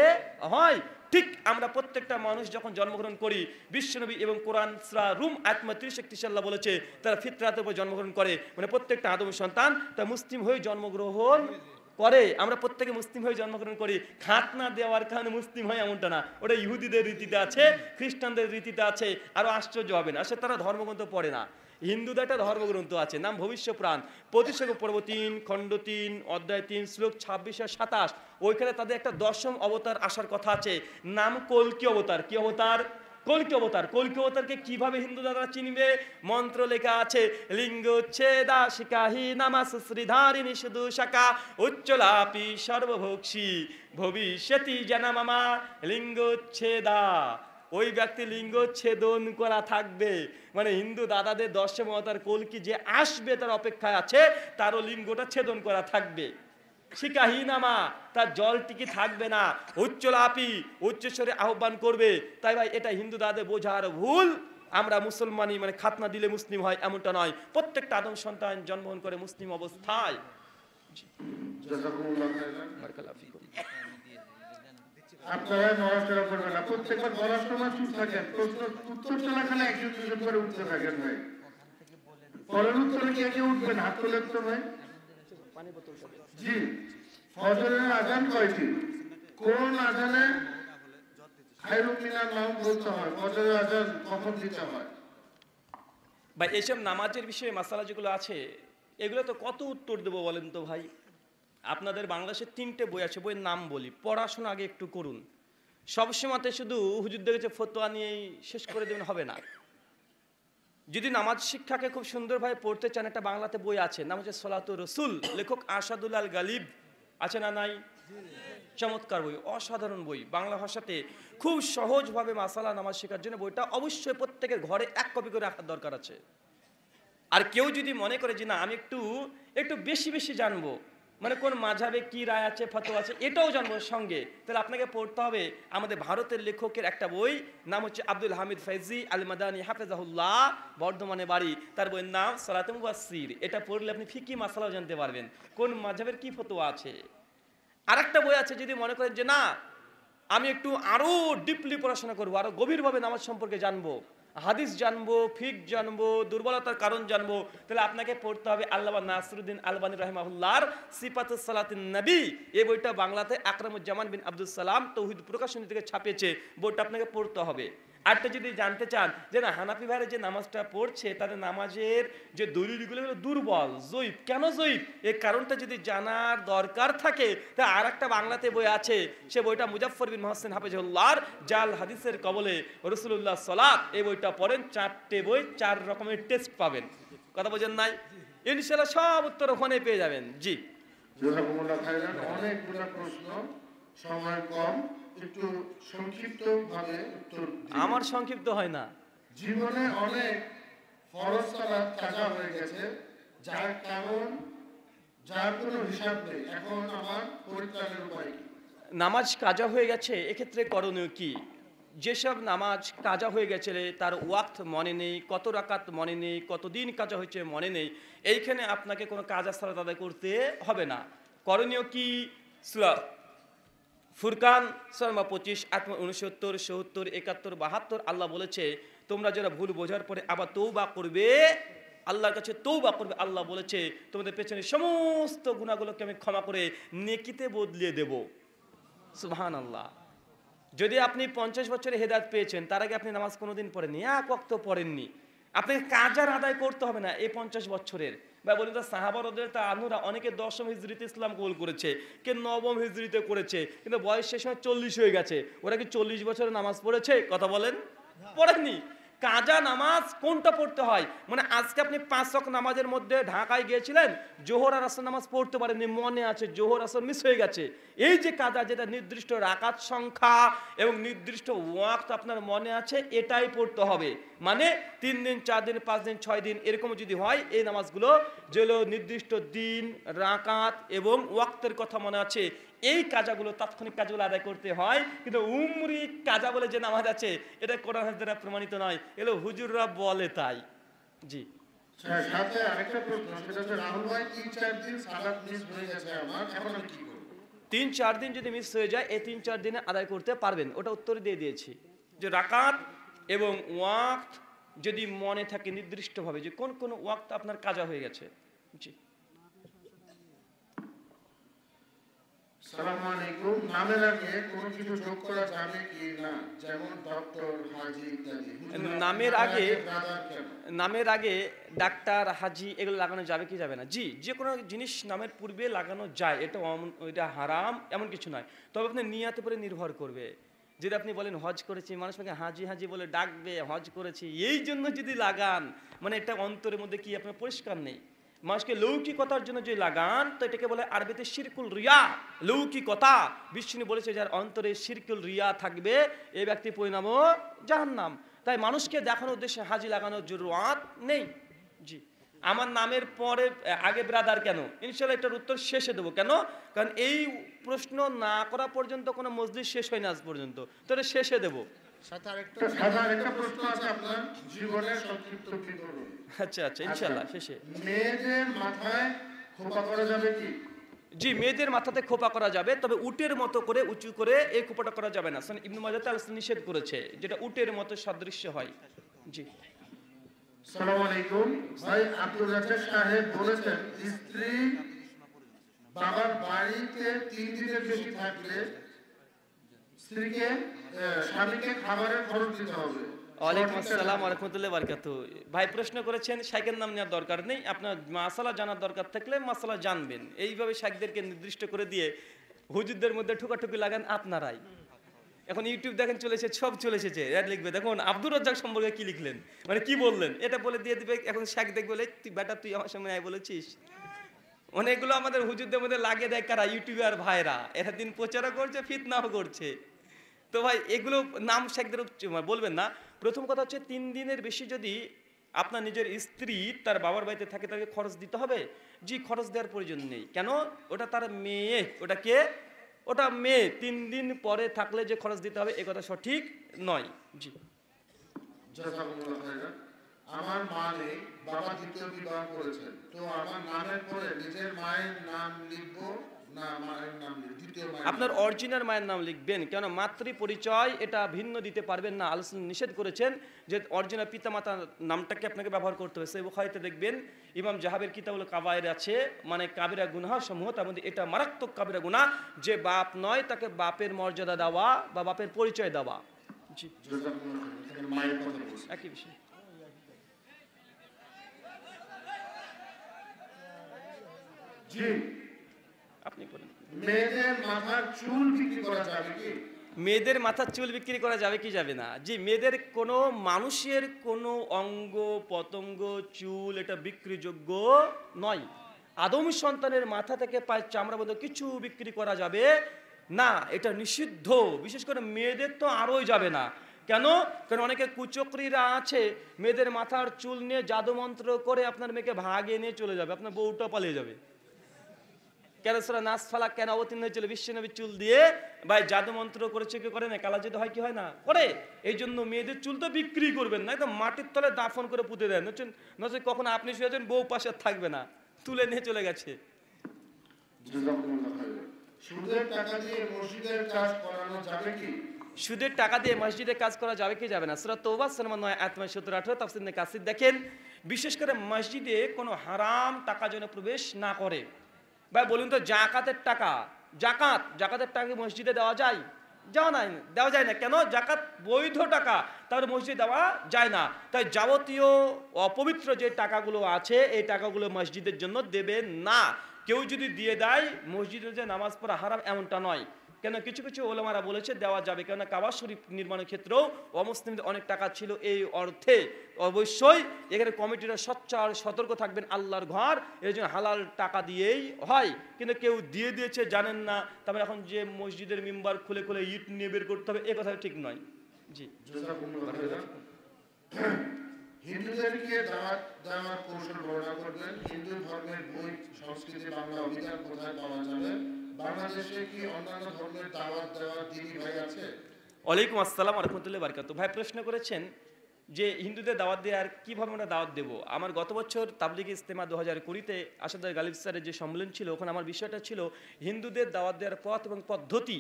হয়। ঠিক আমরা প্রত্যেকটা মানুষ যখন জন্মগ্রহণ করি, বিশ্বনবী এবং কোরআন সূরা রুম আয়াত 33 আল্লাহ বলেছে তারা ফিতরাতের উপর জন্মগ্রহণ করে। মানে প্রত্যেকটা আদম সন্তান তা মুসলিম হয়ে জন্মগ্রহণ করে। আমরা প্রত্যেকে মুসলিম হয়ে জন্মগ্রহণ করি। খাতনা দেওয়ার কারণে মুসলিম হয় এমনটা না। ওটা ইহুদিদের রীতিতে আছে, খ্রিস্টানদের রীতিতে আছে। আরো আশ্চর্য হবেন, আসলে তারা ধর্মগ্রন্থ পড়ে না। হিন্দুদের একটা ধর্মগ্রন্থ আছে, নাম ভবিষ্যপুরাণ। প্রতিশোধ পর্ব 3 খণ্ড 3 অধ্যায় 3 শ্লোক 26 আর 27। ওইখানে তাদের একটা 10ম অবতার আসার কথা আছে, নাম কল্কি অবতার। কি অবতার? কল্কি অবতার। কল্কি অবতারকে কিভাবে হিন্দু দাদা চিনবে? মন্ত্র লেখা আছে, লিঙ্গচ্ছেদা শিকাহি নামাস শ্রীধারিণী শুধু শাখা উচ্চলাপি সর্বভোক্ষী ভবিষ্যতি জানা মামা লিঙ্গচ্ছেদা। ওই ব্যক্তি লিঙ্গ ছেদন করা থাকবে। মানে হিন্দু দাদাদের 10ম অবতার কল্কি যে আসবে তার অপেক্ষায় আছে, তারও লিঙ্গটা ছেদন করা থাকবে। শিকাহীনামা, তার জল টিকি থাকবে না। উচ্চলাপি, উচ্চস্বরে আহ্বান করবে। তাই ভাই এটা হিন্দু দাদাদের বোঝার ভুল। আমরা মুসলমানি মানে খাতনা দিলে মুসলিম হয় এমনটা নয়। প্রত্যেকটা আদম সন্তান জন্মগ্রহণ করে মুসলিম অবস্থায়। আপনারা নড়াচড়া করবেন না, প্রত্যেকবার বলার সময় চুপ থাকেন। প্রশ্ন উত্তর চলাকালে একজন দুজন করে উঠতে থাকেন ভাই। পরের উত্তরে কে কে উঠবেন? হাত তোলেন তো ভাই। জি, ফজরের আজান কয়টি? কোন আজানে খায়রুম মিনান নাম বলতে হয়? ফজরের আজান কখন দিতে হয়? ভাই এইসব নামাজের বিষয়ে মাসালা যেগুলো আছে, এগুলো তো কত উত্তর দেবো বলেন তো ভাই। আপনাদের বাংলাদেশে 3টে বই আছে, বইয়ের নাম বলি। পড়াশোনা আগে একটু করুন। সবসময় শুধু হুজুর দেখেছে ফতোয়া নিয়েই শেষ করে দেবেন, হবে না। যদি নামাজ শিক্ষাকে খুব সুন্দরভাবে পড়তে চান, একটা বাংলাতে বই আছে, নাম হচ্ছে সলাতুর রসুল, লেখক আসাদুল আল গালিব। আছে না নাই? চমৎকার বই, অসাধারণ বই। বাংলা ভাষাতে খুব সহজভাবে মাসালা নামাজ শেখার জন্য বইটা অবশ্যই প্রত্যেকের ঘরে 1 কপি করে রাখার দরকার আছে। আর কেউ যদি মনে করে যে না আমি একটু বেশি বেশি জানবো, মানে কোন মাঝাবে কি রায় আছে, ফতোয়া আছে, এটাও জানবো সঙ্গে, তাহলে আপনাকে পড়তে হবে আমাদের ভারতের লেখকের একটা বই, নাম হচ্ছে আব্দুল হামিদ ফৈজি আল মাদানী হাফেজাহুল্লাহ, বর্ধমানে বাড়ি। তার বইয়ের নাম সালাতে মুবাসসির। এটা পড়লে আপনি ফিকি মাসালাও জানতে পারবেন, কোন মাঝাবের কি ফতোয়া আছে। আরেকটা বই আছে, যদি মনে করেন যে না আমি একটু আরো ডিপলি পড়াশোনা করবো, আরো গভীরভাবে নামাজ সম্পর্কে জানবো, হাদিস জানবো, ফিক জানবো, দুর্বলতার কারণ জানবো, তাহলে আপনাকে পড়তে হবে আল্লামা নাসিরুদ্দিন আলবানী রাহিমাহুল্লাহর সিফাতুস সালাতিন নবী। এই বইটা বাংলাতে আকরামুজ্জামান বিন আব্দুল সালাম তৌহিদ প্রকাশনী থেকে ছাপিয়েছে। বইটা আপনাকে পড়তে হবে। আরটা যদি জানতে চান যে না হানাফি ভাইরা যে নামাজটা পড়ছে তাদের নামাজের যে দলিলগুলো দুর্বল, জয়ীফ, কেন জয়ীফ, এই কারণটা যদি জানার দরকার থাকে, তা আর একটা বাংলাতে বই আছে, সে বইটা মুজাফফর বিন মুহসিন হাফেজুল্লাহর জাল হাদিসের কবলে রাসূলুল্লাহ সালাত। এই বইটা পড়েন, 4টে বই, 4 রকমের টেস্ট পাবেন। কথা বোঝেন নাই? ইনশাআল্লাহ সব উত্তর ওখানে পেয়ে যাবেন। জি, জাযাকুমুল্লাহ খাইরান। অনেকগুলো প্রশ্ন, সময় কম, একটু সংক্ষিপ্ত ভাবে উত্তর দিন। আমার সংক্ষিপ্ত হয় না। জীবনে অনেক ফরজ সালাত কাজা হয়ে গেছে, যার কারণ যার কোনো হিসাব নেই, এখন আমার পরিত্রাণের উপায় কি? নামাজ কাজা হয়ে গেছে, এক্ষেত্রে করণীয় কি? যেসব নামাজ কাজা হয়ে গেছে তার ওয়াক্ত মনে নেই, কত রাকাত মনে নেই, কতদিন কাজা হয়েছে মনে নেই, এইখানে আপনাকে কোনো কাজা সালাত আদায় করতে হবে না। করণীয় কি? সূরা ফুরকান সূরা 25 আয়াত 69, 70, 71, 72 আল্লাহ বলেছে তোমরা যারা ভুল বোঝার পরে আবার তওবা করবে, আল্লাহর কাছে তওবা করবে, আল্লাহ বলেছে তোমাদের পেছনে সমস্ত গুনাহগুলোকে আমি ক্ষমা করে নেকিতে বদলিয়ে দেব। সুবহানাল্লাহ। যদি আপনি 50 বছরে হেদায়েত পেয়েছেন, তার আগে আপনি নামাজ কোনোদিন পড়েননি, এক ওয়াক্ত পড়েননি, আপনাকে কাজার আদায় করতে হবে না এই 50 বছরের। বা বলি তো সাহাবা রাদিয়াল্লাহু আনহুরা অনেকে 10ম হিজরিতে ইসলাম কবুল করেছে, কে 9ম হিজরিতে করেছে, কিন্তু বয়স শেষ সময় 40 হয়ে গেছে। ওরা কি 40 বছরে নামাজ পড়েছে? কথা বলেন, পড়েননি। কাজা নামাজ কোনটা পড়তে হয়? মানে আজকে আপনি 5 ওয়াক্ত নামাজের মধ্যে ঢাকায় গিয়েছিলেন, জোহর আর আসর নামাজ পড়তে পারেননি, মনে আছে জোহর আসর মিস হয়ে গেছে। এই যে কাজা, যেটা নির্দিষ্ট রাকাত সংখ্যা এবং নির্দিষ্ট ওয়াক্ত আপনার মনে আছে, এটাই পড়তে হবে। মানে 3 দিন, 4 দিন, 5 দিন, 6 দিন এরকম যদি হয়, এই নামাজগুলো যেগুলো নির্দিষ্ট দিন, রাকাত এবং ওয়াক্তের কথা মনে আছে, এই কাজাগুলো, তাৎক্ষণিক কাজগুলো আদায় করতে হয়। কিন্তু উমরি কাজা বলে যে নামাজ আছে, এটা কোরআন হাদিস দ্বারা প্রমাণিত নয়, এগুলো হুজুররা বলে তাই। জি, সাথে আরেকটা প্রশ্ন, সেটা হচ্ছে রাহুল ভাই 3-4 দিন সালাত মিস হয়ে গেছে আমার, এখন আমি কি করব? 3-4 দিন যদি মিস হয়ে যায়, এই 3-4 দিনে আদায় করতে পারবেন। ওটা উত্তর দিয়ে দিয়েছি যে রাকাত এবং ওয়াক্ত যদি মনে থাকে নির্দিষ্টভাবে যে কোন কোন ওয়াক্ত আপনার কাজা হয়ে গেছে। জি, আসসালামু আলাইকুম। নামের আগে কোনো কিছু যোগ করা যাবে কি না, যেমন ডক্টর, হাজী ইত্যাদি? নামের আগে ডাক্তার, হাজি এগুলো লাগানো যাবে কি যাবে না? জি, যে কোনো জিনিস নামের পূর্বে লাগানো যায়, এটা হারাম এমন কিছু নয়। তবে আপনি নিয়াতের উপরে নির্ভর করবে। যদি আপনি বলেন হজ করেছি, মানুষ আমাকে হাজি হাজি বলে ডাকবে, হজ করেছি এই জন্য যদি লাগান, মানে এটা অন্তরের মধ্যে কি আপনার পরিষ্কার নেই। মানুষকে লৌকিকতার জন্য যদি লাগান, তো এটাকে বলে আরবিতে শিরকুল রিয়া, লৌকিকতা। বিষ্ণু বলেছে যার অন্তরে শিরকুল রিয়া থাকবে, এই ব্যক্তির পরিণামও জাহান্নাম। তাই মানুষকে দেখানোর উদ্দেশ্যে হাজি লাগানোর জরুরত নেই। জি, আমার নামের পরে আগে ব্রাদার কেন? ইনশাআল্লাহ এটার উত্তর শেষে দেবো। কেন? কারণ এই প্রশ্ন না করা পর্যন্ত কোনো মজলিস শেষ হয় না আজ পর্যন্ত, তো এটা শেষে দেবো। সাথে আরেকটা প্রশ্ন আছে আপনার জীবনের সংক্ষিপ্ত বিবরণ। আচ্ছা আচ্ছা, ইনশাআল্লাহ শেষে। মেয়েদের মাথায় খোপা করা যাবে কি? জি, মেয়েদের মাথাতে খোপা করা যাবে, তবে উটের মতো করে উঁচু করে এই খোপাটা করা যাবে না। সুনান ইবনে মাজাহ আল নিষেধ করেছে, যেটা উটের মতো সাদৃশ্য হয়। জি, আসসালামু আলাইকুম ভাই, আব্দুল রাজ্জাক সাহেব বলেছেন স্ত্রী বাবার বাড়িতে 3 দিনের বেশি থাকলে স্বামীকে খাবারের খরচ দিতে হবে। ওয়ালাইকুম আসসালাম ওয়া রাহমাতুল্লাহি ওয়া বারাকাতুহু। ভাই প্রশ্ন করেছেন, শাইখের নাম নেওয়ার দরকার নেই, আপনার মাসালা জানার দরকার থাকলে মাসালা জানবেন। এইভাবে শাইখদেরকে নির্দিষ্ট করে দিয়ে হুজুরদের মধ্যে ঠুকাঠুকি লাগান আপনারাই। এখন ইউটিউব দেখেন চলেছে, সব চলে এসেছে, এড লিখবে দেখুন আব্দুর রাজ্জাক সম্পর্কে কি লিখলেন, মানে কি বললেন, এটা বলে দিয়ে দিবে। এখন শাইখ দেখবে বলে তুই বেটা তুই আমার সামনে আয় বলেছিস। অনেকগুলো আমাদের হুজুরদের মধ্যে লাগিয়ে দেয় কারা? ইউটিউবার ভাইরা। এরা দিন প্রচারও করছে, ফিতনাও করছে। তো ভাই এগুলো নাম শেখদের বলবেন না। প্রথম কথা হচ্ছে 3 দিনের বেশি যদি আপনার নিজের স্ত্রী তার বাবার বাড়িতে থাকে, তাকে খরচ দিতে হবে? জি, খরচ দেওয়ার প্রয়োজন নেই। কেন? ওটা তার মেয়ে। ওটা কে? ওটা মেয়ে। 3 দিন পরে থাকলে যে খরচ দিতে হবে এ কথা সঠিক নয়। জি, আমার মা নেই, বাবা দ্বিতীয় বিবাহ করেছেন, তো আমার নামের পরে নিজের মায়ের নাম লিখবো না মায়ের নাম দ্বিতীয় মায়ের? আপনার অরিজিনাল মায়ের নাম লিখবেন। কেন? মাতৃ পরিচয় এটা ভিন্ন দিতে পারবেন না, আলোচনা নিষেধ করেছেন যে অরিজিনাল পিতামাতার নামটাকে আপনাকে ব্যবহার করতে হবে। সেই বুখারীতে দেখবেন ইমাম জাহাবের কিতাবুল কাবায়ের আছে, মানে কাবিরা গুনাহ সমূহ, তার মধ্যে এটা মারাত্মক কাবিরা গুনাহ, যে বাপ নয় তাকে বাপের মর্যাদা দেওয়া বা বাপের পরিচয় দেওয়া। জি, মায়ের কথা বলছি। একই বিষয়। জি, আপনি বলেন। মেয়েদের মাথার চুল বিক্রি করা যাবে কি? মেয়েদের মাথার চুল বিক্রি করা যাবে কি যাবে না? জি, মেয়েদের কোনো মানুষের কোনো অঙ্গ পতঙ্গ চুল এটা বিক্রিযোগ্য নয়। আদম সন্তানের মাথা থেকে পায়ের চামড়া পর্যন্ত কিছু বিক্রি করা যাবে না, এটা নিষিদ্ধ। বিশেষ করে মেয়েদের তো আরোই যাবে না। কেন? কারণ অনেকে কুচক্রীরা আছে, মেয়েদের মাথার চুল নিয়ে জাদু মন্ত্র করে আপনার মেয়েকে ভাগিয়ে নিয়ে চলে যাবে, আপনার বউটা পালিয়ে যাবে। কেন সূরা নাস ফালাক কেন অবতীর্ণ হয়েছিল বিশ্বনবীর চুল দিয়ে? ভাই জাদু মন্ত্র করেছে কি করে না? কালা জাদু হয় কি হয় না? করে। এই জন্য মেয়েদের চুল তো বিক্রি করবেন না, একদম মাটির তলে দাফন করে পুঁতে দেন, নচেত কখনো আপনি শুয়েছেন বউ পাশে আর থাকবে না, তুলে নিয়ে চলে গেছে। জাযাকুমুল্লাহ খাইরান। সুদের টাকা দিয়ে মসজিদের কাজ করানো যাবে কি? সুদের টাকা দিয়ে মসজিদে কাজ করা যাবে কি যাবে না? সূরা তওবা সূরা 9 আয়াত 17-18 তাফসীর ইবনে কাসির দেখেন, বিশেষ করে মসজিদে কোনো হারাম টাকা যেন প্রবেশ না করে। ভাই বলুন তো, জাকাতের টাকা, জাকাতের টাকা কি মসজিদে দেওয়া যায়? দেওয়া যায় না। কেন? জাকাত বৈধ টাকা, তার মসজিদে দেওয়া যায় না। তাই যাবতীয় অপবিত্র যে টাকাগুলো আছে এই টাকাগুলো মসজিদের জন্য দেবে না। কেউ যদি দিয়ে দেয় মসজিদে যে নামাজ পড়া হারাম এমনটা নয়। কেন? কিছু কিছু ওলামারা বলেছে দেওয়া যাবে, কেননা কাবা শরীফ নির্মাণের ক্ষেত্রেও অমুসলিমদের অনেক টাকা ছিল এই অর্থে। অবশ্যই এখানে কমিটিরা সোচ্চার সতর্ক থাকবেন, আল্লাহর ঘর এর জন্য হালাল টাকা দিয়েই হয়। কিন্তু কেউ দিয়ে দিয়েছে জানেন না, তারপরে এখন যে মসজিদের মিম্বার খুলে খুলে ইট নিয়ে বের করতে হবে, এ কথা ঠিক নয়। জি, জাযাকুমুল্লাহ খাইরান। হিন্দুদেরকে দাওয়াত দেওয়ার কৌশল বর্ণনা করবেন। হিন্দু ধর্মের বই, সংস্কৃতি, বাংলা অভিধান কোথায় পাওয়া যাবে? বাংলাদেশে কি অন্যান্য ধর্মের দাওয়াত দেওয়ার দিনী ভাই আছে? ওয়ালাইকুম আসসালাম ওয়া রাহমাতুল্লাহি ওয়া বারাকাতুহু। ভাই প্রশ্ন করেছেন যে হিন্দুদের দাওয়াত দিয়ে আর কীভাবে আমরা দাওয়াত দেবো। আমার গত বছর তাবলিগি ইজতেমা 2020-তে আসাদুল গালিব স্যারের যে সম্মেলন ছিল, ওখানে আমার বিষয়টা ছিল হিন্দুদের দাওয়াত দেওয়ার পথ এবং পদ্ধতি।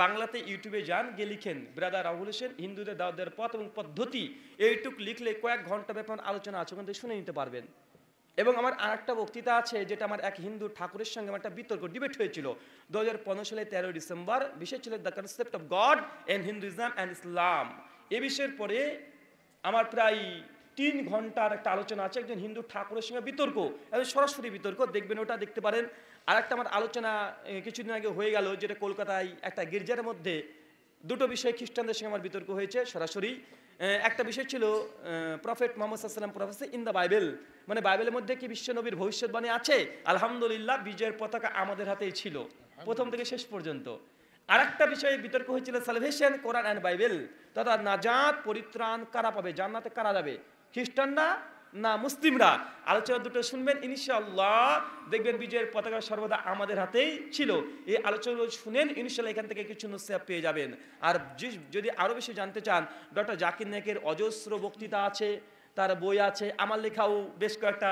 বাংলাতে ইউটিউবে যান, গিয়ে লিখেন ব্রাদার রাহুল হোসেন হিন্দুদের দাওয়াত দেওয়ার পথ এবং পদ্ধতি, এইটুক লিখলে কয়েক ঘন্টা ব্যাপার আলোচনা আছে, ওখান থেকে শুনে নিতে পারবেন। এবং আমার আরেকটা বক্তৃতা আছে, যেটা আমার এক হিন্দু ঠাকুরের সঙ্গে আমার একটা বিতর্ক, ডিবেট হয়েছিল 2015 সালে 13 ডিসেম্বর। বিষয় ছিল the concept of God and Hinduism and Islam. এ বিষয়ের পরে আমার প্রায় 3 ঘন্টার একটা আলোচনা আছে একজন হিন্দু ঠাকুরের সঙ্গে বিতর্ক, সরাসরি বিতর্ক, দেখবেন, ওটা দেখতে পারেন। আর একটা আমার আলোচনা কিছুদিন আগে হয়ে গেল, যেটা কলকাতায় একটা গির্জার মধ্যে দুটো বিষয়ে খ্রিস্টানদের সঙ্গে আমার বিতর্ক হয়েছে সরাসরি। একটা বিষয় ছিল প্রফেট মুহাম্মদ সাল্লাল্লাহু আলাইহি ওয়াসাল্লাম প্রফেসি ইন দ্য বাইবেল, মানে বাইবেলের মধ্যে কি বিশ্বনবীর ভবিষ্যৎবাণী আছে? আলহামদুলিল্লাহ, বিজয়ের পতাকা আমাদের হাতেই ছিল প্রথম থেকে শেষ পর্যন্ত। আর একটা বিষয়ে বিতর্ক হয়েছিল সালভেশন, কোরআন অ্যান্ড বাইবেল, তথা নাজাত, পরিত্রাণ কারা পাবে, জান্নাতে কারা যাবে, খ্রিস্টানরা না মুসলিমরা? আলোচনা দুটো শুনবেন ইনশাআল্লাহ, দেখবেন বিজয়ের পতাকা সর্বদা আমাদের হাতেই ছিল। এই আলোচনাগুলো শুনেন, ইনশাআল্লাহ এখান থেকে কিছু নসিহত পেয়ে যাবেন। আর যদি আরও বেশি জানতে চান, ডক্টর জাকির নায়েকের অজস্র বক্তৃতা আছে, তার বই আছে, আমার লেখাও বেশ কয়েকটা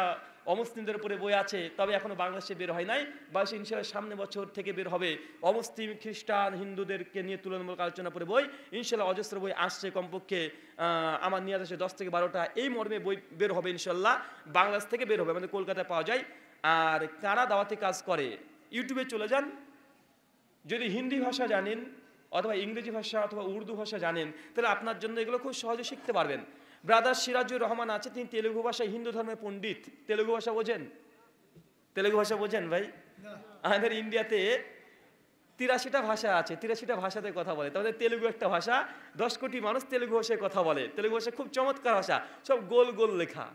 অমুসলিমদের উপরে বই আছে, তবে এখনো বাংলাদেশে বের হয় নাই। বাংলাদেশে ইনশাআল্লাহ সামনে বছর থেকে বের হবে অমুসলিম, খ্রিস্টান, হিন্দুদেরকে নিয়ে তুলনামূলক আলোচনা করে বই। ইনশাআল্লাহ অজস্র বই আসছে, কমপক্ষে আমার নিয়ে আসছে 10 থেকে 12টা এই মর্মে বই বের হবে ইনশাআল্লাহ, বাংলাদেশ থেকে বের হবে, আমাদের কলকাতায় পাওয়া যায়। আর কারা দাওয়াতে কাজ করে, ইউটিউবে চলে যান, যদি হিন্দি ভাষা জানেন অথবা ইংরেজি ভাষা অথবা উর্দু ভাষা জানেন, তাহলে আপনার জন্য এগুলো খুব সহজে শিখতে পারবেন। ব্রাদার সিরাজুর রহমান আছে, তিনি তেলুগু ভাষায়, হিন্দু ধর্মের পণ্ডিত। তেলুগু ভাষা বোঝেন? তেলুগু ভাষা বোঝেন ভাই? আমাদের ইন্ডিয়াতে 83টা ভাষা আছে, 83টা ভাষাতে কথা বলে, তাদের তেলুগু একটা ভাষা। 10 কোটি মানুষ তেলুগু ভাষায় কথা বলে। তেলুগু ভাষা খুব চমৎকার ভাষা, সব গোল গোল লেখা,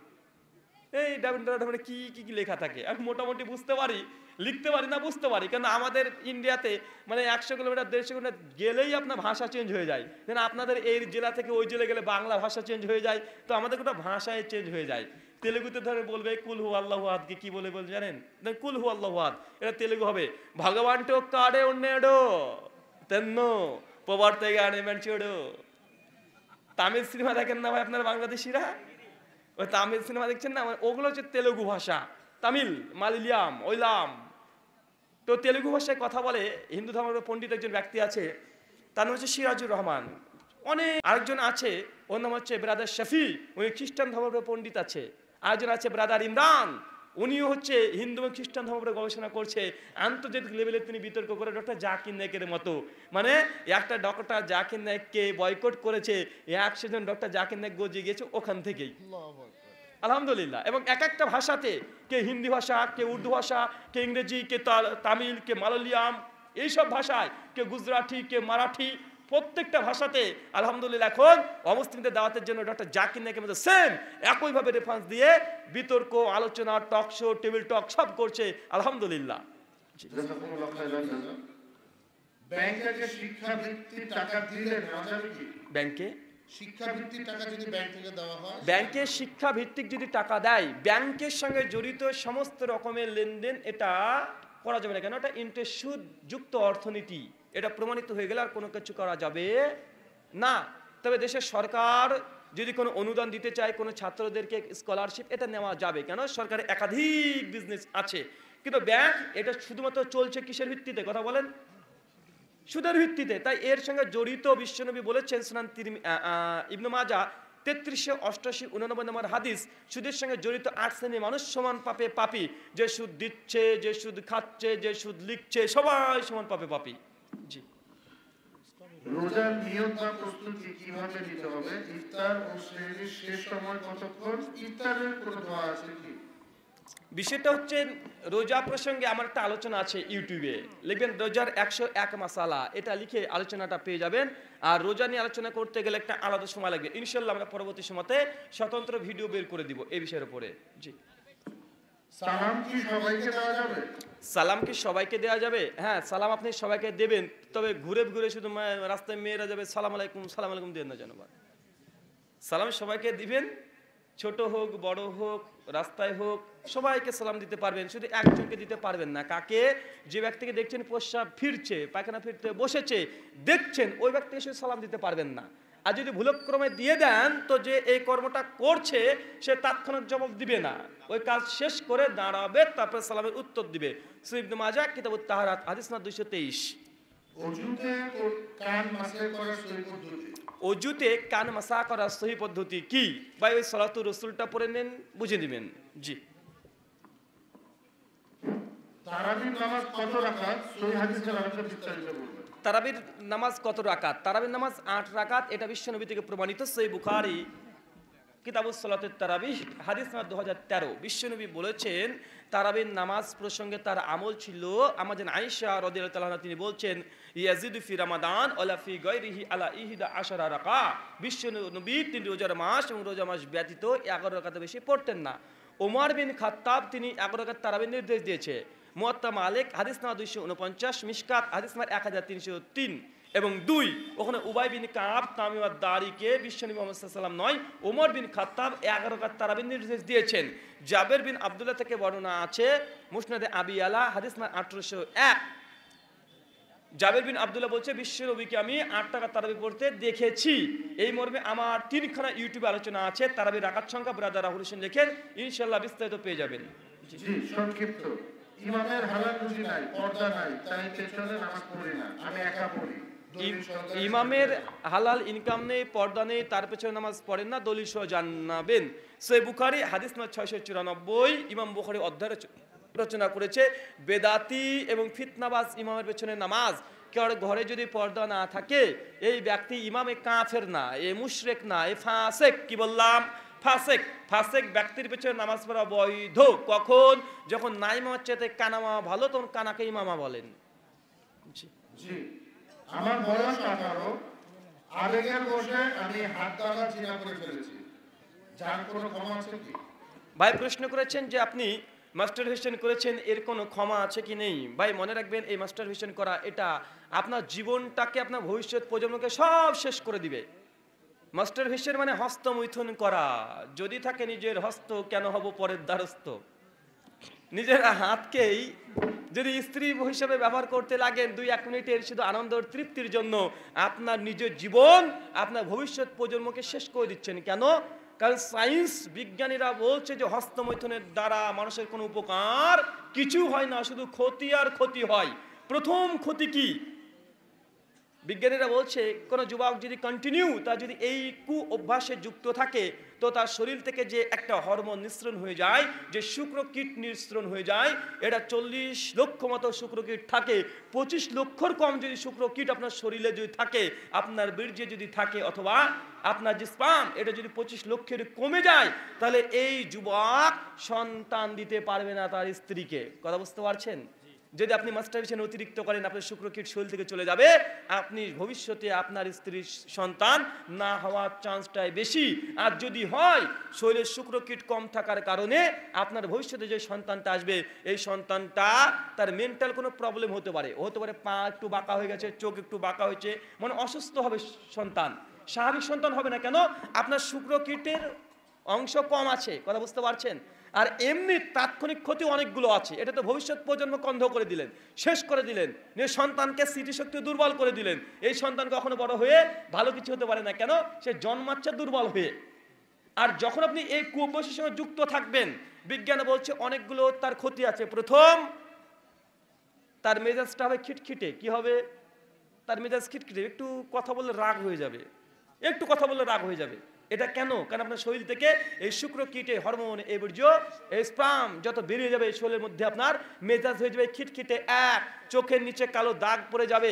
এই ডাবল কি কি কি লেখা থাকে। আমি মোটামুটি বুঝতে পারি, লিখতে পারি না, বুঝতে পারি। কেন আমাদের ইন্ডিয়াতে মানে 100 কিলোমিটার 150 কিলোমিটার গেলেই আপনার ভাষা চেঞ্জ হয়ে যায়। কেন আপনাদের এই জেলা থেকে ওই জেলা গেলে বাংলা ভাষা চেঞ্জ হয়ে যায়, তো আমাদের গোটা ভাষায় চেঞ্জ হয়ে যায়। তেলুগুতে ধরে বলবে কুল হু আল্লাহু আহাদকে কি বলে জানেন? কুল হু আল্লাহু আহাদ, এটা তেলুগু হবে ভগবান টো কাড়ে উন্নেডো তেন্নো প্রবর্তে গানে মেনচোডো। তামিল সিনেমা দেখেন না ভাই আপনারা বাংলাদেশিরা? ওই তামিল সিনেমা দেখছেন না, ওগুলো হচ্ছে তেলুগু ভাষা, তামিল, মালয়ালম, ওইলাম। তো তেলুগু ভাষায় কথা বলে হিন্দু ধর্মের পণ্ডিত একজন ব্যক্তি আছে, তার নাম হচ্ছে সিরাজুর রহমান। অনেক আরেকজন আছে, ওর নাম হচ্ছে ব্রাদার শফি, উনি খ্রিস্টান ধর্মের পণ্ডিত আছে। আরেকজন আছে ব্রাদার ইমরান, উনিও হচ্ছে হিন্দু এবং খ্রিস্টান ধর্মের গবেষণা করছে, আন্তর্জাতিক লেভেলে তিনি বিতর্ক করে ডক্টর জাকির নায়েকের মতো। মানে একটা ডক্টর জাকির নায়েককে বয়কট করেছে, 100 জন ডক্টর জাকির নায়েক গজিয়ে গেছে ওখান থেকেই, আলহামদুলিল্লাহ। এবং এক একটা ভাষাতে, কে হিন্দি ভাষা, কে উর্দু ভাষা, কে ইংরেজি, কে তামিল, কে মালয়ালম, এইসব ভাষায়, কে গুজরাটি, কে মারাঠি, প্রত্যেকটা ভাষাতে আলহামদুলিল্লাহ এখন অমুসলিমদের দাওয়াতের জন্য ডক্টর জাকির নায়েকের মধ্যে সেম একইভাবে রেফারেন্স দিয়ে বিতর্ক, আলোচনা, টক শো, টেবিল টক সব করছে আলহামদুলিল্লাহ। ব্যাংকে শিক্ষাবৃত্তির টাকা দিলে না যাবে কি? ব্যাংকে শিক্ষাবৃত্তির টাকা যদি ব্যাংক থেকে দেওয়া হয়, ব্যাংকে শিক্ষা ভিত্তিক যদি টাকা দেয়, ব্যাংকের সঙ্গে জড়িত সমস্ত রকমের লেনদেন এটা করা যাবে না। কেন? এটা ইন্টারেস্ট সুদ যুক্ত অর্থনীতি, এটা প্রমাণিত হয়ে গেলে আর কোনো কিছু করা যাবে না। তবে দেশের সরকার যদি কোনো অনুদান দিতে চায়, কোনো ছাত্রদেরকে স্কলারশিপ, এটা নেওয়া যাবে। কেন? সরকারের একাধিক বিজনেস আছে, কিন্তু ব্যাংক এটা শুধুমাত্র চলছে কিসের ভিত্তিতে? কথা বলেন, সুদের ভিত্তিতে। তাই এর সঙ্গে জড়িত বিশ্বনবী বলেছেন সুনান ইবনে মাজাহ 3388-89 নম্বর হাদিস, সুদের সঙ্গে জড়িত 8 শ্রেণীর মানুষ সমান পাপে পাপী। যে সুদ দিচ্ছে, যে সুদ খাচ্ছে, যে সুদ লিখছে, সবাই সমান পাপে পাপী। জি। রোজার নিয়ম বা প্রস্তুতি কিভাবে নিতে হবে? ইফতার ও সেহরির শেষ সময় কতক্ষণ? ইফতারের কোনো দোয়া আছে কি? বিষয়টা হচ্ছে, রোজা প্রসঙ্গে আমার একটা আলোচনা আছে ইউটিউবে, লিখবেন রোজার 101 মাসালা, এটা লিখে আলোচনাটা পেয়ে যাবেন। আর রোজা নিয়ে আলোচনা করতে গেলে একটা আলাদা সময় লাগবে। ইনশাল্লাহ আমরা পরবর্তী সময়তে স্বতন্ত্র ভিডিও বের করে দিব এই বিষয়ের উপরে। জি। সালাম কি সবাইকে দেওয়া যাবে? সালাম কি সবাইকে দেওয়া যাবে? হ্যাঁ, সালাম আপনি সবাইকে দেবেন, তবে ঘুরে ঘুরে শুধু রাস্তায় মেয়েরা যাবে সালাম আলাইকুম দেন না যেন। সালাম সবাইকে দিবেন, ছোট হোক বড় হোক, রাস্তায় হোক, সবাইকে সালাম দিতে পারবেন, শুধু একজনকে দিতে পারবেন না। কাকে? যে ব্যক্তিকে দেখছেন প্রস্রাব ফিরছে, পায়খানা ফিরতে বসেছে, দেখছেন, ওই ব্যক্তিকে শুধু সালাম দিতে পারবেন না। আর যদি ভুলক্রমে দিয়ে দেন, তো যে এই কর্মটা করছে সে তাৎক্ষণিক জবাব দিবে না, ওই কাজ শেষ করে দাঁড়াবে, তারপরে সালামের উত্তর দিবে। সুনান ইবনে মাজাহ কিতাবুত তাহারাত, হাদিস নাম্বার 223। অজুতে কান মাসে করার সহি পদ্ধতি? অজুতে কান মাসা করার সহি পদ্ধতি কি? ভাই ওই সালাতুর রাসূলটা পড়ে নেন, বুঝে দিবেন। জি। তারাবির নামাজ কত রাকাত? সহি হাদিসের আলোচনা বিস্তারিত বলবেন। তারাবির নামাজ কত রাকাত? তারাবির নামাজ 8 রাকাত, এটা বিশ্বনবী থেকে প্রমাণিত। সহিহ বুখারী কিতাবুস সালাতুত তারাবিহ, হাদিস নাম্বার 2013। বিশ্বনবী বলেছেন তারাবির নামাজ প্রসঙ্গে তার আমল ছিল, আমাদের আয়েশা রাদিয়াল্লাহু তাআলা তিনি বলছেন, ইয়াজিদু ফি রমাদান ওয়ালা ফি গায়রিহি আলা 11 রাকা। বিশ্বনবী তিনি রোজার মাস এবং রোজা মাস ব্যতীত 11 রাকাত বেশি পড়তেন না। ওমর বিন খাত্তাব তিনি 11 রাকাত তারাবির নির্দেশ দিয়েছে। মুয়াত্তা মালিক হাদিস নাম্বার 249, মিশকাত হাদিস নাম্বার 1303 এবং 2, ওখানে উবাই বিন কাব তামিম আদ-দারিকে বিশ্বনবী মুহাম্মদ সাল্লাল্লাহু আলাইহি ওয়াসাল্লাম নয়, ওমর বিন খাত্তাব 11 রাকাত তারাবির নির্দেশ দিয়েছেন। জাবের বিন আব্দুল্লাহ থেকে বর্ণনা আছে মুসনাদে আবি আলা হাদিস নাম্বার 1801। জাবের বিন আব্দুল্লাহ বলছে, বিশ্বনবীকে আমি 8 রাকাত তারাবি পড়তে দেখেছি। এই মর্মে আমার 3খানা ইউটিউবে আলোচনা আছে। তারাবির রাকাত সংখ্যা ব্রাদার রাহুল হোসেন লেখেন, ইনশাআল্লাহ বিস্তারিত পেয়ে যাবেন। জি, সংক্ষিপ্ত। ইমামের হালাল রুজি নাই, পর্দা নাই, তাই পেছনে নামাজ পড়ি না, আমি একা পড়ি। ইমামের হালাল ইনকাম নেই, পর্দা নেই, তার পেছনে নামাজ পড়েন না, দলিল সহ জানাবেন। সহিহ বুখারী হাদিস নম্বর 694। ইমাম বুখারী অধ্যায় রচনা করেছে বেদাতি এবং ফিতনাবাজ ইমামের পেছনে নামাজ। কেউ ঘরে যদি পর্দা না থাকে, এই ব্যক্তি ইমামে কাফের না, এ মুশরিক না, এ ফাসিক। কি বললাম? ফাসিক। ফাসিক ব্যক্তির পেছনে নামাজ পড়া বৈধ। কখন? যখন না ইমামের চাইতে কানামা ভালো, তখন কানাকে ইমামা বলেন। জি। জি। আমার বয়স 18, আবেগের বসে আমি হাত দ্বারা জিনা করে ফেলেছি, যার কোনো ক্ষমা আছে কি? ভাই প্রশ্ন করেছেন যে আপনি মাস্টারবেশন করেছেন, এর কোনো ক্ষমা আছে কি নেই? ভাই মনে রাখবেন, এই মাস্টারবেশন করা এটা আপনার জীবনটাকে, আপনার ভবিষ্যৎ প্রজন্মকে সব শেষ করে দিবে। মাস্টারবেশন মানে হস্তমৈথুন করা। যদি থাকে নিজের হস্ত, কেন হব পরের দ্বারস্থ? নিজের হাতকেই যদি স্ত্রী হিসেবে ব্যবহার করতে লাগেন 2-1 মিনিটের শুধু আনন্দ তৃপ্তির জন্য, আপনার নিজের জীবন, আপনার ভবিষ্যৎ প্রজন্মকে শেষ করে দিচ্ছেন। কেন? কারণ সায়েন্স বিজ্ঞানীরা বলছে যে হস্তমৈথুনের দ্বারা মানুষের কোনো উপকার কিছু হয় না, শুধু ক্ষতি আর ক্ষতি হয়। প্রথম ক্ষতি কি? বিজ্ঞানীরা বলছে কোনো যুবক যদি কন্টিনিউ, তা যদি এই কু অভ্যাসে যুক্ত থাকে, তো তার শরীর থেকে যে একটা হরমোন নিঃসরণ হয়ে যায়, যে শুক্রকীট নিঃসরণ হয়ে যায়, এটা 40 লক্ষ মতো শুক্রকীট থাকে। 25 লক্ষর কম যদি শুক্রকীট আপনার শরীরে যদি থাকে, আপনার বীর্যে যদি থাকে, অথবা আপনার যে স্পাম, এটা যদি 25 লক্ষের কমে যায়, তাহলে এই যুবক সন্তান দিতে পারবে না তার স্ত্রীকে। কথা বুঝতে পারছেন? যদি আপনি মাস্টারবেশন অতিরিক্ত করেন, আপনার শুক্রকীট শরীর থেকে চলে যাবে, আপনি ভবিষ্যতে আপনার স্ত্রীর সন্তান না হওয়ার চান্সটাই বেশি। আর যদি হয়, শরীরের শুক্রকীট কম থাকার কারণে আপনার ভবিষ্যতে যে সন্তানটা আসবে, এই সন্তানটা তার মেন্টাল কোনো প্রবলেম হতে পারে। পা একটু বাঁকা হয়ে গেছে, চোখ একটু বাঁকা হয়েছে, মানে অসুস্থ হবে সন্তান। স্বাভাবিক সন্তান হবে না। কেন? আপনার শুক্রকীটের অংশ কম আছে। কথা বুঝতে পারছেন? আর এমনি তাৎক্ষণিক ক্ষতি অনেকগুলো আছে। এটা তো ভবিষ্যৎ প্রজন্মকে অন্ধ করে দিলেন, শেষ করে দিলেন, নিজের সন্তানকে স্মৃতিশক্তি দুর্বল করে দিলেন। এই সন্তান কখনো বড় হয়ে ভালো কিছু হতে পারে না। কেন? সে জন্মাচ্ছে দুর্বল হয়ে। আর যখন আপনি এই কুঅভ্যাসের সঙ্গে যুক্ত থাকবেন, বিজ্ঞানে বলছে অনেকগুলো তার ক্ষতি আছে। প্রথম, তার মেজাজটা হবে খিটখিটে। কি হবে? তার মেজাজ খিটখিটে, একটু কথা বললে রাগ হয়ে যাবে, একটু কথা বললে রাগ হয়ে যাবে। এটা কেন? কারণ আপনার শরীর থেকে এই শুক্র কীটে হরমোন, এই বীর্য, এই স্পার্ম যত বেরিয়ে যাবে শরীরের মধ্যে, আপনার মেজাজ হয়ে যাবে খিটখিটে। এক, চোখের নিচে কালো দাগ পড়ে যাবে,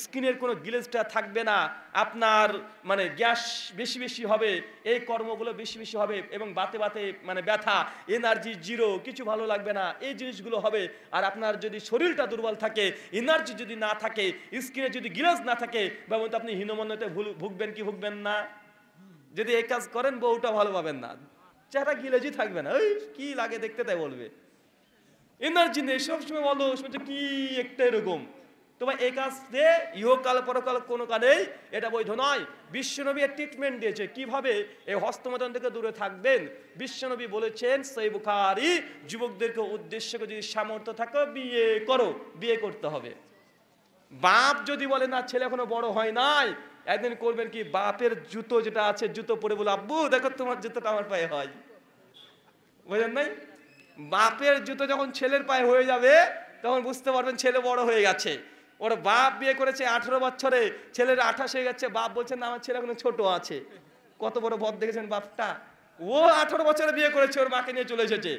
স্কিনের কোনো গ্লেজটা থাকবে না, আপনার মানে গ্যাস বেশি বেশি হবে, এই কর্মগুলো বেশি বেশি হবে, এবং বাতে বাতে মানে ব্যথা, এনার্জি জিরো, কিছু ভালো লাগবে না, এই জিনিসগুলো হবে। আর আপনার যদি শরীরটা দুর্বল থাকে, এনার্জি যদি না থাকে, স্কিনে যদি গ্লেজ না থাকে, বাবু আপনি হীনমন্যতে ভুগবেন কি ভুগবেন না? যদি এই কাজ করেন বউটা ভালো পাবেন না, চেহারা গিলেজি থাকবে না, ওই কি লাগে দেখতে, তাই বলবে। এনার্জি নেই, সবসময় বলো কি একটা এরকম। তোমার এই কাজ দিয়ে ইহকাল পরকাল কোনো কালেই এটা বৈধ নয়। বিশ্বনবী এর ট্রিটমেন্ট দিয়েছে কিভাবে এই হস্তমৈথুন থেকে দূরে থাকবেন। বিশ্বনবী বলেছেন, সহিহ বুখারী, যুবকদেরকে উদ্দেশ্য করে যদি সামর্থ্য থাকে বিয়ে করো, বিয়ে করতে হবে। বাপ যদি বলে না ছেলে এখনো বড় হয় নাই, একদিন করবেন কি, বাপের জুতো যেটা আছে জুতো পরে বলে, আব্বু দেখো তোমার জুতোটা আমার পায়ে হয়, বুঝলেন নাই? বাপের জুতো যখন ছেলের পায়ে হয়ে যাবে তখন বুঝতে পারবেন ছেলে বড় হয়ে গেছে। ওর বাপ বিয়ে করেছে 18 বছরে, ছেলের 28 হয়ে গেছে, বাপ বলছেন না আমার ছেলে এখনো ছোট আছে। কত বড় বদ দেখেছেন বাপটা? ও 18 বছরে বিয়ে করেছে, ওর মাকে নিয়ে চলে এসেছে,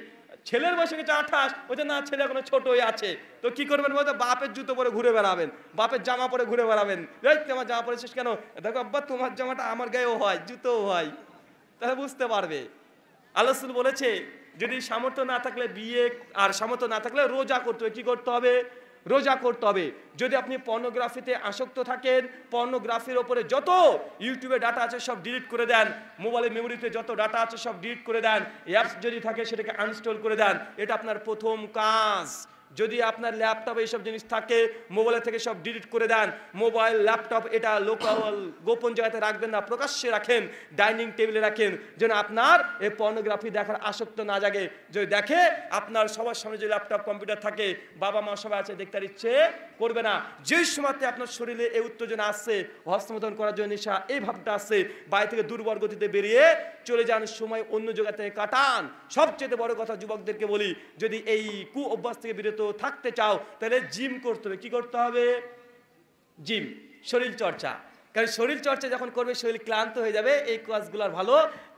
ছেলের বয়স হয়েছে 28, বলছে না ছেলে এখনো ছোট হয়ে আছে। তো কি করবেন বলতে, বাপের জুতো পরে ঘুরে বেড়াবেন, বাপের জামা পরে ঘুরে বেড়াবেন। এই তোমার জামা পরেছিস কেন? দেখো আব্বা তোমার জামাটা আমার গায়েও হয়, জুতোও হয়, তাহলে বুঝতে পারবে। আল্লাহ রাসূল বলেছে যদি সামর্থ্য না থাকলে বিয়ে, আর সামর্থ্য না থাকলে রোজা করতে হবে। কি করতে হবে? রোজা করতে হবে। যদি আপনি পর্নোগ্রাফিতে আসক্ত থাকেন, পর্নোগ্রাফির ওপরে যত ইউটিউবে ডাটা আছে সব ডিলিট করে দেন, মোবাইলের মেমোরিতে যত ডাটা আছে সব ডিলিট করে দেন, অ্যাপস যদি থাকে সেটাকে আনইনস্টল করে দেন। এটা আপনার প্রথম কাজ। যদি আপনার ল্যাপটপে এইসব জিনিস থাকে, মোবাইল থেকে সব ডিলিট করে দেন। মোবাইল, ল্যাপটপ এটা লোকাল গোপন জায়গাতে রাখবেন না, প্রকাশ্যে রাখেন, ডাইনিং টেবিলে রাখেন, যেন আপনার এই পর্নোগ্রাফি দেখার আসক্ত না জাগে। যদি দেখে আপনার সবার সামনে যে ল্যাপটপ কম্পিউটার থাকে, বাবা মা সবাই আছে, দেখতে ইচ্ছে করবে না। যেই সময়তে আপনার শরীরে এই উত্তেজনা আসছে, হস্তমৈথুন করার জন্য নেশা, এই ভাবটা আসছে, বাড়ি থেকে দুর্বল গতিতে বেরিয়ে চলে যান, সময় অন্য জায়গা থেকে কাটান। সবচেয়ে বড় কথা যুবকদেরকে বলি, যদি এই কু অভ্যাস থেকে বিরত থাকতে চাও তাহলে জিম করতে হবে। কি করতে হবে? জিম, শরীর চর্চা। কারণ শরীর চর্চা যখন করবে শরীর ক্লান্ত হয়ে যাবে, এই কাজগুলো আর ভালো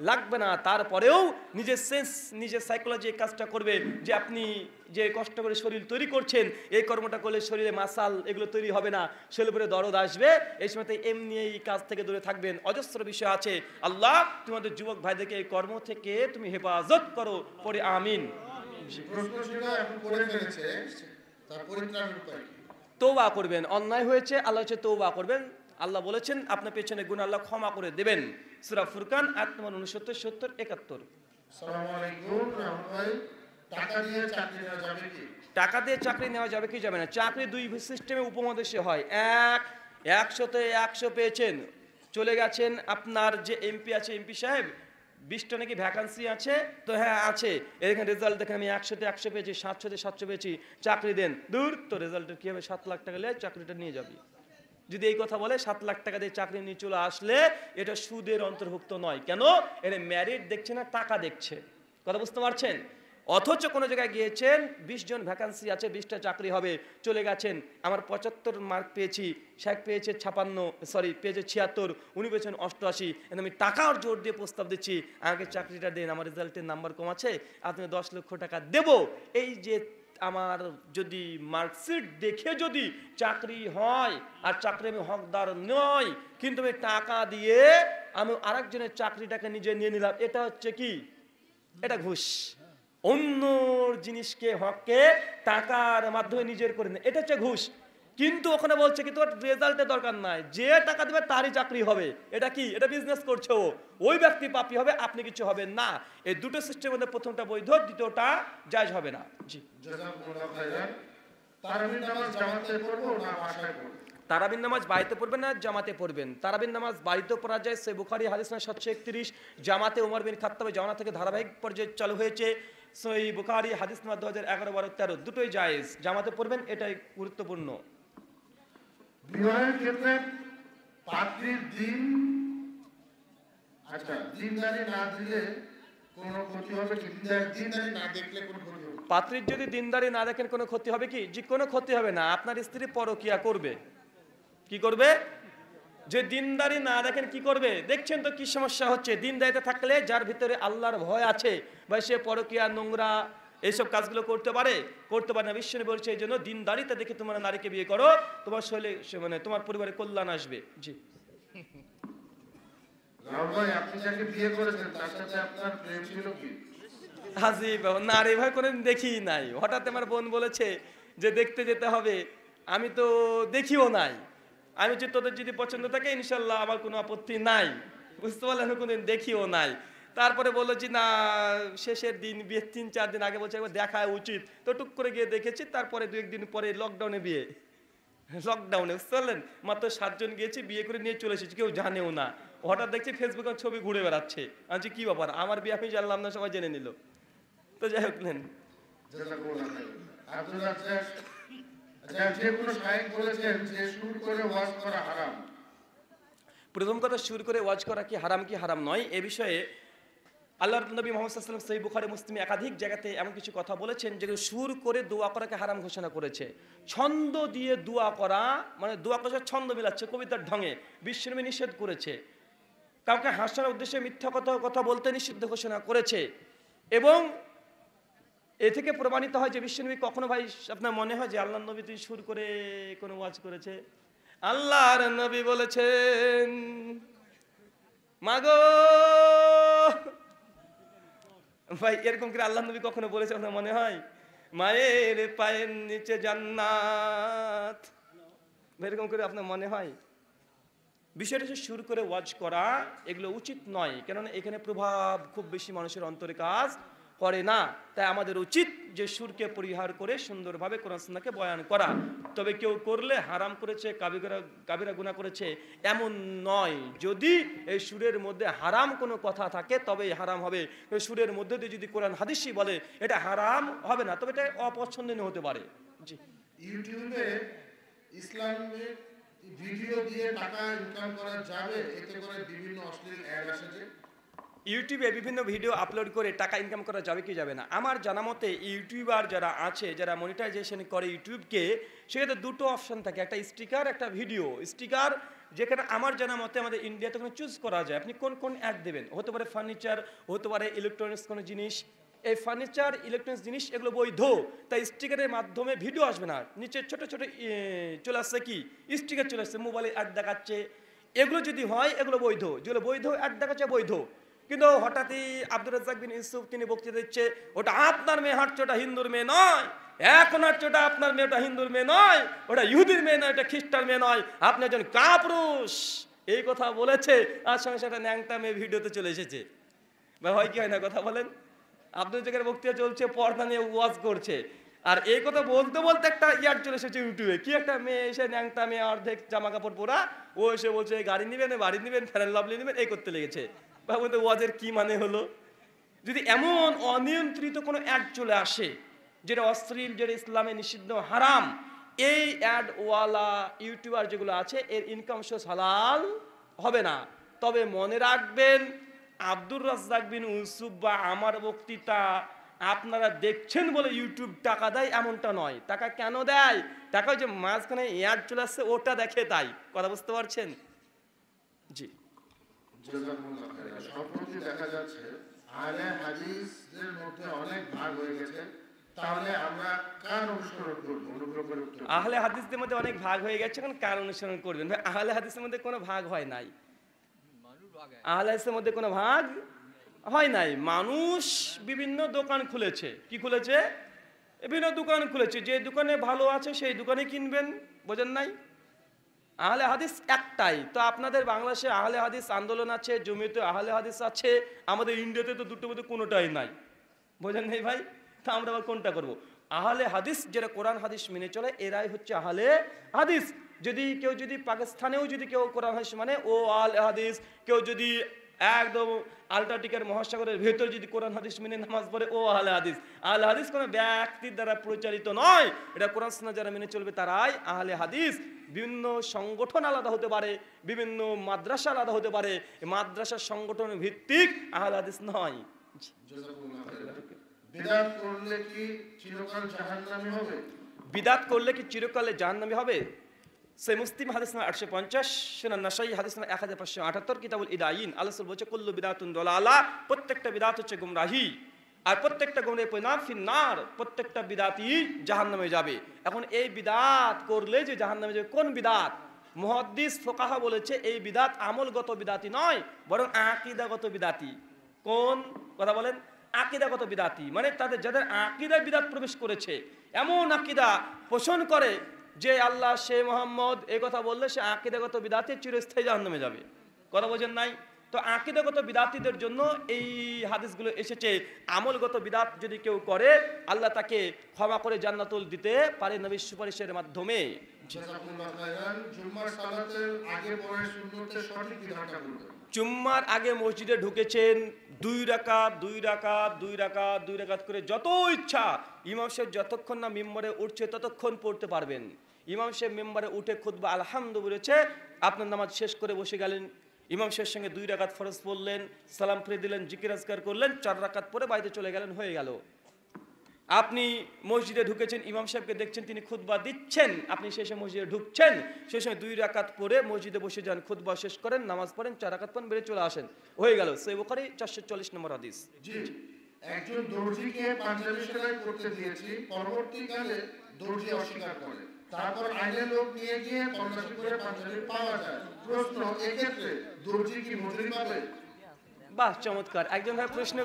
লাগবে না। তারপরেও নিজের সেন্স, নিজের সাইকোলজি এই কাজটা করবে যে আপনি যে কষ্ট করে শরীর তৈরি করছেন, এই কর্মটা করলে শরীরে মাসাল এগুলো তৈরি হবে না, শরীরের উপরে দরদ আসবে। এই সময় এমনি এই কাজ থেকে দূরে থাকবেন। অজস্র বিষয় আছে। আল্লাহ তোমাদের যুবক ভাইদেরকে এই কর্ম থেকে তুমি হেফাজত করো, পরে আমিন। প্রশ্ন ছিল এখন করে ফেলেছে, তার পরিত্রাণের উপায় কি? তওবা করবেন, অন্যায় হয়েছে, আল্লাহ হচ্ছে তওবা করবেন। আল্লাহ বলেছেন আপনার পেছনে গুনাহ আল্লাহ ক্ষমা করে দেবেন। সূরা ফুরকান আয়াত নম্বর 69, 70, 71। আসসালামু আলাইকুম রাহুল ভাই, টাকা দিয়ে চাকরি নেওয়া যাবে কি? টাকা দিয়ে চাকরি নেওয়া যাবে কি যাবে না? চাকরি দুই সিস্টেমে উপমহাদেশে হয়। এক, 100তে 100 পেয়েছেন, চলে গেছেন, আপনার যে এমপি আছে, এমপি সাহেব 20টা নাকি ভ্যাকান্সি আছে, তো হ্যাঁ আছে, এখানে রেজাল্ট দেখেন আমি 100তে 100 পেয়েছি, 700তে 700 পেয়েছি, চাকরি দেন। দূর, তো রেজাল্টের কী হবে? 7 লাখ টাকা নিয়ে চাকরিটা নিয়ে যাবি। যদি এই কথা বলে 7 লাখ টাকা দিয়ে চাকরি নিয়ে চলে আসলে এটা সুদের অন্তর্ভুক্ত নয়। কেন? এর মেরিট দেখছে না, টাকা দেখছে। কথা বুঝতে পারছেন? অথচ কোনো জায়গায় গিয়েছেন, 20 জন ভ্যাকান্সি আছে, 20টা চাকরি হবে, চলে গেছেন, আমার 75 মার্ক পেয়েছি, শেখ পেয়েছে 56, পেয়েছে 76, উনি পেয়েছেন 88, আমি টাকার জোর দিয়ে প্রস্তাব দিচ্ছি আমাকে চাকরিটা দেন, আমার রেজাল্টের নাম্বার কম আছে, আপনি 10 লক্ষ টাকা দেব। এই যে আমার যদি মার্কশিট দেখে যদি চাকরি হয়, আর চাকরি আমি হকদার নয়, কিন্তু আমি টাকা দিয়ে আমি আরেকজনের চাকরিটাকে নিজে নিয়ে নিলাম, এটা হচ্ছে কি? এটা ঘুষ। অন্য জিনিসকে, হককে টাকার মাধ্যমে নিজের করে নেয়, এটা হচ্ছে ঘুষ। কিন্তু ওখানে বলছে কি তোর রেজাল্টের দরকার নাই, যে টাকা দেবে তারই চাকরি হবে। এটা কি? এটা বিজনেস করছো, ওই ব্যক্তি পাপী হবে, আপনি কিছু হবেন না। এই দুটো সিস্টেমের মধ্যে প্রথমটা বৈধ, দ্বিতীয়টা জায়েজ হবে না। জি, জাযাকুমুল্লাহ খাইরান। তারাবির নামাজ জামাতে পড়বো না বাসায় পড়বো? তারাবির নামাজ বাড়িতে পড়বেন না জামাতে পড়বেন? তারাবির নামাজ বাড়িতেও পড়া যায়, সে বুখারী হাদিস 731, জামাতে ওমর বিন খাত্তাব জামানা থেকে ধারাবাহিক পর্যায়ে চালু হয়েছে। সহিহ বুখারী হাদিস নম্বর 2011, 12, 13 দুটোই জায়েজ। জামাতে পড়বেন, এটাই গুরুত্বপূর্ণ। বিবাহের ক্ষেত্রে পাত্রীর দিন, আচ্ছা, দিনদারি না দিলে কোনো ক্ষতি হবে কি? দিনদারি না দেখলে কোনো ক্ষতি হবে? পাত্রীর যদি দিনদারি না দেখেন কোনো ক্ষতি হবে কি? যে কোনো ক্ষতি হবে না। আপনার স্ত্রী পরকিয়া করবে, কি করবে? যে দিনদারি না দেখেন কি করবে? দেখছেন তো কি সমস্যা হচ্ছে। দিনদারিতে থাকলে যার ভিতরে আল্লাহর ভয় আছে বা সে পরকিয়া, নোংরা এইসব কাজগুলো করতে পারে না। বিশ্বনবী বলছে এই জন্য দিনদারিতে দেখে তোমরা নারীকে বিয়ে করো, তোমার শৈলে মানে তোমার পরিবারে কল্যাণ আসবে। জি রাহুল ভাই, আপনি যাকে বিয়ে করেছেন তার সাথে আপনার প্রেম ছিল কি? হাজি না রে ভাই, কোনোদিন দেখি নাই। হঠাৎ আমার বোন বলেছে যে দেখতে যেতে হবে, আমি তো দেখিও নাই। আমি যে তোদের যদি পছন্দ থাকে ইনশাল্লাহ আমার কোনো আপত্তি নাই, বুঝতে পারলেন, আমি কোনোদিন দেখিও নাই। তারপরে বললো যে না, শেষের দিন বিয়ে 3-4 দিন আগে বলছে একবার দেখা উচিত, তো টুক করে গিয়ে দেখেছি। তারপরে 2-1 দিন পরে লকডাউনে বিয়ে, লকডাউনে, বুঝতে পারলেন, মাত্র 7 জন গিয়েছি, বিয়ে করে নিয়ে চলে এসেছি, কেউ জানেও না। হঠাৎ দেখছি ফেসবুকে ছবি ঘুরে বেড়াচ্ছে। আমি বলছি কি ব্যাপার, আমার বিয়ে আমি জানলাম না, সবাই জেনে নিল। তো যাই হোক, নেন। আব্দুল রাজ্জাক, আচ্ছা, যে কোনো শায়েখ বলেছেন যে সুর করে ওয়াজ করা হারাম। প্রথম কথা, সুর করে ওয়াজ করা কি হারাম নয়, এ বিষয়ে আল্লাহর নবী মুহাম্মদ সাল্লাল্লাহু আলাইহি ওয়াসাল্লাম সহিহ বুখারী, মুসলিমে একাধিক জায়গাতে এমন কিছু কথা বলেছেন যেগুলো সুর করে দোয়া করাকে হারাম ঘোষণা করেছে। ছন্দ দিয়ে দোয়া করা, মানে দোয়া করার সাথে ছন্দ মিলাচ্ছে কবিতার ঢঙে, বিশ্বনবী নিষেধ করেছে। কাউকে হাসানোর উদ্দেশ্যে মিথ্যা কথা বলতে নিষিদ্ধ ঘোষণা করেছে। এবং এ থেকে প্রমাণিত হয় যে বিশ্বনবী কখনো, ভাই আপনার মনে হয় যে আল্লাহর নবী তুই সুর করে কোনো ওয়াজ করেছে? আল্লাহর নবী বলেছেন, মাগো ভাই, এরকম করে আল্লাহর নবী কখনো বলেছে আপনার মনে হয়? মায়ের পায়ের নিচে জান্নাত, এরকম করে আপনার মনে হয়? বিষয়টা হচ্ছে সুর করে ওয়াজ করা এগুলো উচিত নয়, কেননা এখানে প্রভাব খুব বেশি মানুষের অন্তরে কাজ করে না। তাই আমাদের উচিত যে সুরকে পরিহার করে সুন্দরভাবে কোরআন সুন্নাহকে বয়ান করা। তবে কেউ করলে হারাম করেছে, কাবিরা গুনাহ করেছে এমন নয়। যদি এই সুরের মধ্যে হারাম কোনো কথা থাকে তবে হারাম হবে। সুরের মধ্যে দিয়ে যদি কোরআন হাদিসই বলে এটা হারাম হবে না, তবে এটা অপছন্দনীয় হতে পারে। জি, ইউটিউবে ইসলামিক ভিডিও দিয়ে টাকা ইনকাম করা যাবে? এতে করে বিভিন্ন অশ্লীল অ্যাড আসে যে। ইউটিউবে বিভিন্ন ভিডিও আপলোড করে টাকা ইনকাম করা যাবে কি যাবে না? আমার জানা মতে ইউটিউবার যারা আছে, যারা মনিটাইজেশন করে ইউটিউবকে, সেক্ষেত্রে দুটো অপশন থাকে, একটা স্টিকার, একটা ভিডিও। স্টিকার যেখানে আমার জানা মতে আমাদের ইন্ডিয়াতে কোনো চুজ করা যায় আপনি কোন কোন অ্যাড দেবেন। হতে পারে ফার্নিচার, হতে পারে ইলেকট্রনিক্স কোনো জিনিস। এই ফার্নিচার, ইলেকট্রনিক্স জিনিস এগুলো বৈধ, তাই স্টিকারের মাধ্যমে ভিডিও আসবে না। নিচে ছোট ছোট চলে আসছে, কি স্টিকার চলে আসছে, মোবাইলে অ্যাড দেখাচ্ছে। এগুলো যদি হয় এগুলো বৈধ, যেগুলো বৈধ অ্যাড দেখাচ্ছে বৈধ। কিন্তু হঠাৎই আব্দুর রাজ্জাক বিন ইউসুফ তিনি বক্তৃতা দিচ্ছে, ওটা আপনার মেয়ে হাঁটছে, ওটা হিন্দুর মেয়ে নয়। এখন হাঁটছে, ওটা আপনার মেয়ে, ওটা হিন্দুর মেয়ে নয়, ওটা ইহুদির মেয়ে নয়, ওটা খ্রিস্টান মেয়ে নয়, আপনি একজন কাপুরুষ। এই কথা বলেছে, আর সঙ্গে সঙ্গে ন্যাংটা মেয়ে ভিডিওতে চলে এসেছে। ভাই হয় কি হয় না কথা বলেন? আব্দুল রাজ্জাকের বক্তৃতা চলছে, পর্দা নিয়ে ওয়াজ করছে, আর এই কথা বলতে বলতে একটা ইয়ার চলে এসেছে ইউটিউবে। কি একটা মেয়ে এসে, ন্যাংটা মেয়ে, অর্ধেক জামা কাপড় পরা, ও এসে বলছে গাড়ি নেবেন, বাড়ি নেবেন, ফেয়ার অ্যান্ড লাভলি নেবেন, এই করতে লেগেছে। ভাবুন তো ওয়াজের কি মানে হলো? যদি এমন অনিয়ন্ত্রিত কোনো অ্যাড চলে আসে যেটা অশ্লীল, যেটা ইসলামে নিষিদ্ধ, হারাম, এই অ্যাডওয়ালা ইউটিউবার যেগুলো আছে এর ইনকাম সোর্স হালাল হবে না। তবে মনে রাখবেন, আব্দুর রাজ্জাক বিন ইউসুফ বা আমার বক্তৃতা আপনারা দেখছেন বলে ইউটিউব টাকা দেয় এমনটা নয়। টাকা কেন দেয়? টাকা যে মাঝখানে অ্যাড চলে আসছে ওটা দেখে, তাই। কথা বুঝতে পারছেন? জি, সম্প্রতি দেখা যাচ্ছে আহলে হাদিসদের মধ্যে অনেক ভাগ হয়ে গেছে, তাহলে আমরা কার অনুসরণ করব? অনুগ্রহ করে উত্তর দিন। আহলে হাদিসদের মধ্যে অনেক ভাগ হয়ে গেছে, এখন কার অনুসরণ করবেন? ভাই, আহলে হাদিসের মধ্যে কোনো ভাগ হয় নাই। আহলে হাদিসের মধ্যে কোনো ভাগ হয় নাই। মানুষ বিভিন্ন দোকান খুলেছে। কি খুলেছে? বিভিন্ন দোকান খুলেছে। যে দোকানে ভালো আছে সেই দোকানে কিনবেন, বোঝেন নাই? আহলে হাদিস একটাই তো। আপনাদের বাংলাদেশে আহলে হাদিস আন্দোলন আছে, জমিয়তে আহলে হাদিস আছে, আমাদের ইন্ডিয়াতে তো দুটোর মধ্যে কোনোটাই নাই, বোঝেন নাই ভাই? তা আমরা আবার কোনটা করব? আহলে হাদিস যারা কোরআন হাদিস মেনে চলে এরাই হচ্ছে আহলে হাদিস। যদি কেউ যদি পাকিস্তানেও যদি কেউ কোরআন হাদিস মানে ও আহলে হাদিস, কেউ যদি একদম আল্টার্কটিকার মহাসাগরের ভেতর যদি কোরআন হাদিস মেনে নামাজ পড়ে ও আহলে হাদিস। আহলে হাদিস কোনো ব্যক্তির দ্বারা পরিচালিত নয়, এটা কোরআন সুন্নাহ যারা মেনে চলবে তারাই আহলে হাদিস। বিভিন্ন সংগঠন আলাদা হতে পারে, বিভিন্ন মাদ্রাসা আলাদা হতে পারে, মাদ্রাসার সংগঠন ভিত্তিক আহলে হাদিস নয়। বিদআত করলে কি চিরকাল জাহান্নামী হবে? বিদাত করলে কি চিরকালে জাহান্নামী হবে? সে মুসলিম হাদিস নাম্বার 850, সুনান নাসাই হাদিস নাম্বার 1578, কিতাবুল ইদায়িন। আল্লাহ রাসূল বলেছে কুল্লু বিদাতুন দালালা, প্রত্যেকটা বিদাত হচ্ছে গুমরাহি, আর প্রত্যেকটা গুমরাহির পরিণাম ফিন্নার, প্রত্যেকটা বিদাতই জাহান্নামে যাবে। এখন এই বিদাত করলে যে জাহান্নামে যাবে, কোন বিদাত? মুহাদ্দিস ফুকাহা বলেছে এই বিদাত আমলগত বিদাতি নয়, বরং আকীদাগত বিদাতি। কোন কথা বলেন? আকীদাগত বিদাতি, মানে তাদের যাদের আকীদায় বিদাত প্রবেশ করেছে, এমন আকীদা পোষণ করে যে আল্লাহ সে মোহাম্মদ এই কথা বললে সে আকীদাগত বিদাতি চিরস্থায়ী জাহান্নামে যাবে। কথা বোঝেন নাই? তো আকীদাগত বিদাতিদের জন্য এই হাদিসগুলো এসেছে। আমলগত বিদাত যদি কেউ করে আল্লাহ তাকে ক্ষমা করে জান্নাতুল দিতে পারে নবীর সুপারিশের মাধ্যমে। জাযাকুমুল্লাহ খাইরান। জুম্মার সালাতের আগে পরে সুন্নতের সঠিক বিধানটা বলুন। জুম্মার আগে মসজিদে ঢুকেছেন, 2 রাকাত 2 রাকাত 2 রাকাত 2 রাকাত করে যত ইচ্ছা ইমাম সাহেব যতক্ষণ না মিম্বরে উঠছে ততক্ষণ পড়তে পারবেন। ইমাম সাহেব মিম্বরে উঠে খুতবা আলহামদুলিল্লাহ বলেছে, আপনার নামাজ শেষ করে বসে গেলেন, ইমাম সাহেবের সঙ্গে 2 রাকাত ফরজ পড়লেন, সালাম ফিরে দিলেন, জিকির আজকার করলেন, 4 রাকাত পরে বাড়িতে চলে গেলেন, হয়ে গেল। আপনি মসজিদে ঢুকেছেন, ইমাম সাহেবকে দেখছেন তিনি খুতবা দিচ্ছেন, আপনি শেষে মসজিদে ঢুকছেন, সেই সময় 2 রাকাত পরে মসজিদে বসে যান, খুতবা শেষ করেন, নামাজ পড়েন, 4 রাকাত পড়েন, বেরিয়ে চলে আসেন, হয়ে গেল। সহিহ বুখারী 440 নম্বর হাদিস। জি, একজন দর্জিকে পাঞ্জাবি সেলাই করতে দিয়েছি, পরবর্তীকালে দর্জি অস্বীকার করে, তারপর আইনের লোক নিয়ে গিয়ে তল্লাশি করে পাঞ্জাবি পাওয়া যায়। প্রশ্ন, এক্ষেত্রে দর্জি কি মজুরি পাবে? বাহ, চমৎকার। একজন ভাই প্রশ্ন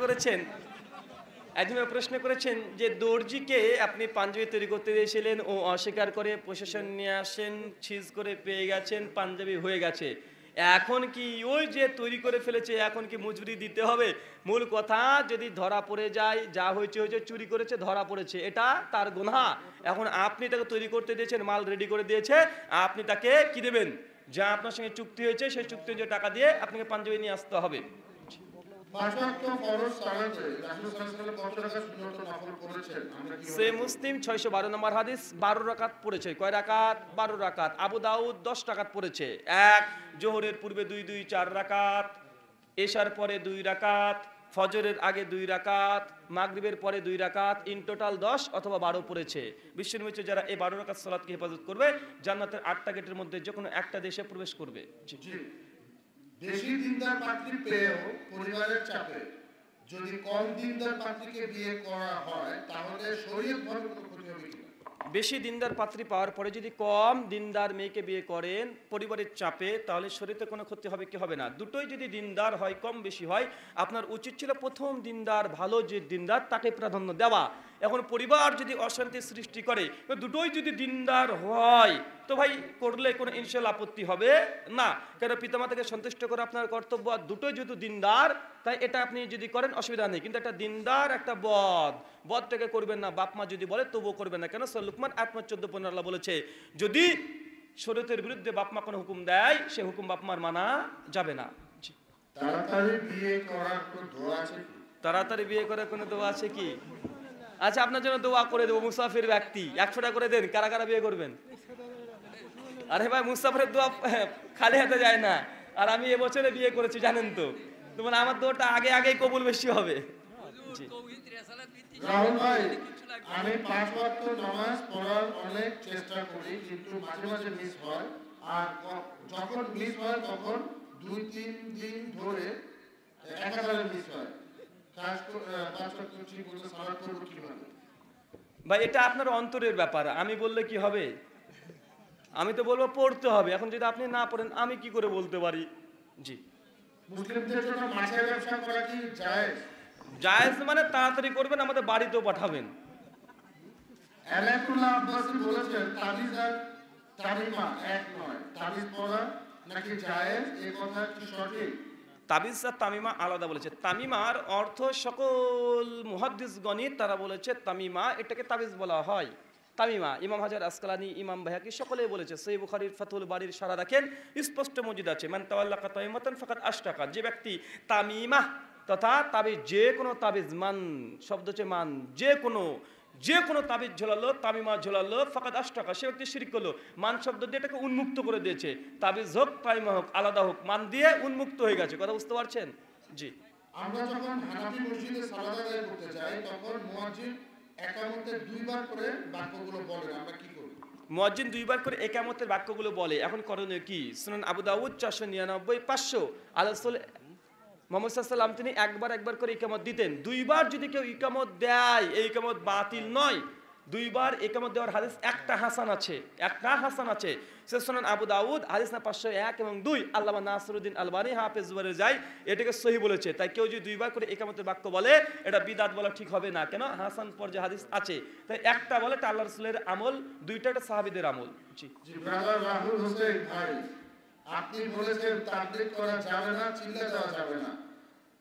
করেছেন যে দর্জিকে আপনি পাঞ্জাবি তৈরি করতে দিয়েছিলেন, ও অস্বীকার করে প্রশাসন নিয়ে আসেন, ছিজ করে পেয়ে গেছেন, পাঞ্জাবি হয়ে গেছে, এখন কি ওই যে তৈরি করে ফেলেছে এখন কি মজুরি দিতে হবে? মূল কথা, যদি ধরা পড়ে যায়, যা হয়েছে হয়েছে, চুরি করেছে ধরা পড়েছে, এটা তার গুনাহ। এখন আপনি তাকে তৈরি করতে দিয়েছেন, মাল রেডি করে দিয়েছে, আপনি তাকে কি দেবেন? যা আপনার সঙ্গে চুক্তি হয়েছে সেই চুক্তি অনুযায়ী টাকা দিয়ে আপনাকে পাঞ্জাবি নিয়ে আসতে হবে। সে মুসলিম 612 নম্বর হাদিস, 12 রাকাত পড়েছে। কয় রাকাত? 12 রাকাত। আবু দাউদ 10 রাকাত পড়েছে। 1 জোহরের পূর্বে 2 2 4 রাকাত, এশার পরে 2 রাকাত, ফজরের আগে 2 রাকাত, মাগরিবের পরে 2 রাকাত, ইন টোটাল 10 অথবা 12 পড়েছে। বিশ্বনবী যারা এই 12 রাকাত সালাতকে হেফাজত করবে জান্নাতের 8টা গেটের মধ্যে যে কোনো একটা দেশে প্রবেশ করবে। বেশি দিনদার পাত্রী পেয়েও পরিবারের চাপে যদি কম দিনদার পাত্রীকে বিয়ে করা হয় তাহলে শরীয়তভাবে কোনো ক্ষতি হবে কিনা? বেশি দিনদার পাত্রী পাওয়ার পরে যদি কম দিনদার মেয়েকে বিয়ে করেন পরিবারের চাপে, তাহলে শরীরে কোনো ক্ষতি হবে কি হবে না? দুটোই যদি দিনদার হয়, কম বেশি হয়, আপনার উচিত ছিল প্রথম দিনদার, ভালো যে দিনদার তাকে প্রাধান্য দেওয়া। এখন পরিবার যদি অশান্তি সৃষ্টি করে, দুটোই যদি দিনদার হয় তো ভাই করলে কোনো ইনশাআল্লাহ আপত্তি হবে না, কারণ পিতামাতাকে সন্তুষ্ট করে আপনার কর্তব্য। আর দুটোই যেহেতু দিনদার, তাই এটা আপনি যদি করেন অসুবিধা নেই। কিন্তু একটা দিনদার একটা বদটাকে করবেন না, বাপ মা যদি বলে তবুও করবেন না। কেন? সূরা লুকমান 8:14 আল্লাহ বলেছে, যদি শরীয়তের বিরুদ্ধে বাপ মা কোনো হুকুম দেয় সে হুকুম বাপ মার মানা যাবে না। তাড়াতাড়ি বিয়ে করার কোনো দোয়া আছে কি? তাড়াতাড়ি বিয়ে করার কোনো দোয়া আছে কি? আচ্ছা, আপনার জন্য দোয়া করে দেবো। মুসাফির ব্যক্তি 100 টাকা করে দেন, কারা কারা বিয়ে করবেন? আরে ভাই, মুসাফিরের দোয়া খালি হাতে যায় না। আর আমি এবছরে বিয়ে করেছি জানেন তো, মানে আমার দোয়াটা আগেই কবুল বেশি হবে। রাহুল ভাই, আমি 5 ওয়াক্ত নামাজ পড়ার অনেক চেষ্টা করি, কিন্তু মাঝে মাঝে মিস হয়। আর যখন মিস হয় তখন 2-3 দিন ধরে একেবারে মিস হয়। ভাই, এটা আপনার অন্তরের ব্যাপার, আমি বললে কি হবে? আমি তো বলবো পড়তে হবে। এখন যদি আপনি না পড়েন আমি কি করে বলতে পারি? জি, মুসলিমদের জন্য মাছের ব্যবসা করা কি জায়েজ? জায়েজ মানে তাড়াতাড়ি করবেন, আমাদের বাড়িতেও পাঠাবেন। আলাইকুল্লাহ আব্বাসী বলেছেন তাবিজ আর তামিমা এক নয়, তাবিজ পড়া নাকি জায়েজ, এই কথা কি সঠিক? তাবিজ আর তামিমা আলাদা বলেছে। তামিমার অর্থ সকল মুহাদ্দিসগণই তারা বলেছে তামিমা এটাকে তাবিজ বলা হয়। তামিমা। ইমাম হাজার আসকালানি, ইমাম বাইহাকি সকলেই বলেছে। সহিহ বুখারীর ফাতহুল বারীর সারা রাখেন, স্পষ্ট মজুদ আছে, মান তাওয়াল্লাকা তামিমাতান ফাকাদ আশরাকা, যে ব্যক্তি তামিমা তথা তাবিজ, যে কোনো তাবিজ, মান শব্দ হচ্ছে মান, যে কোনো তাবিজ ঝোলালো, তামিমা ঝোলালো, ফাকাদ আশরাকা, সে ব্যক্তি শিরক করলো। মান শব্দ দিয়ে এটাকে উন্মুক্ত করে দিয়েছে, তাবিজ হোক তামিমা হোক আলাদা হোক, মান দিয়ে উন্মুক্ত হয়ে গেছে। কথা বুঝতে পারছেন? জি। আমরা যখন হানাফি মসজিদে সালাত আদায় করতে যাই তখন মুয়াজ্জিন একামতে দুইবার করে বাক্যগুলো বলেন, আমরা কি করব? মুয়াজ্জিন দুইবার করে একামতের বাক্যগুলো বলে। এখন করণীয় কি? সুনান আবু দাউদ 499, 500 আল-রাসূল মুহাম্মদ সাল্লাল্লাহু আলাইহি ওয়াসাল্লাম তিনি একবার করে ইকামত দিতেন। দুইবার যদি কেউ ইকামত দেয়, এই ইকামত বাতিল নয়। দুইবার ইকামত দেওয়ার হাদিস একটা হাসান আছে, সে সুনান আবু দাউদ হাদিস না 501 এবং 2। আল্লামা নাসিরউদ্দিন আলবানী হাফেজ জুবাইর যাই এটাকে সহিহ বলেছে। তাই কেউ যদি দুইবার করে ইকামতের বাক্য বলে, এটা বিদআত বলা ঠিক হবে না। কেন? হাসান পর্যায়ে হাদিস আছে। তাই একটা বলে এটা আল্লাহর রাসূলের আমল, দুইটা এটা সাহাবীদের আমল। জি। ব্রাদার রাহুল হোসেন ভাই, আপনি বলেছেন তাবলীগ করা যাবে না, চিল্লা দেওয়া যাবে না।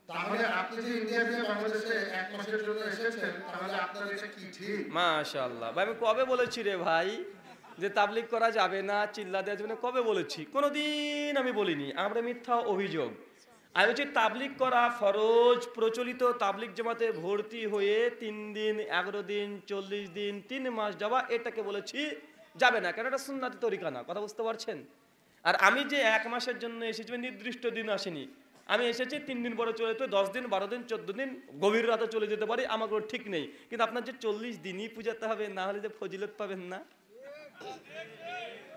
তাহলে আপনি যে ইন্ডিয়া থেকে বাংলাদেশে 1 মাসের জন্য এসেছেন, তাহলে আপনার এটা কি ঠিক? মাশাআল্লাহ ভাই, আমি কবে বলেছি রে ভাই যে তাবলীগ করা যাবে না, চিল্লা দেওয়া যাবে না? কবে বলেছি? কোনোদিন আমি বলিনি। আমরা মিথ্যা অভিযোগ। আমি বলছি তাবলীগ করা ফরজ। প্রচলিত তাবলীগ জামাতে ভর্তি হয়ে 3 দিন, 11 দিন, 40 দিন, 3 মাস যাওয়া, এটাকে বলেছি যাবে না, কারণ এটা সুন্নাতি তরিকা না। কথা বুঝতে পারছেন? আর আমি যে 1 মাসের জন্য এসেছি, নির্দিষ্ট দিন আসেনি। আমি এসেছি 3 দিন পরে চলে যেতে, 10 দিন, 12 দিন, 14 দিন, গভীর রাতে চলে যেতে পারি, আমার কোনো ঠিক নেই। কিন্তু আপনার যে 40 দিনই পূজাতে হবে, না হলে যে ফজিলত পাবেন না।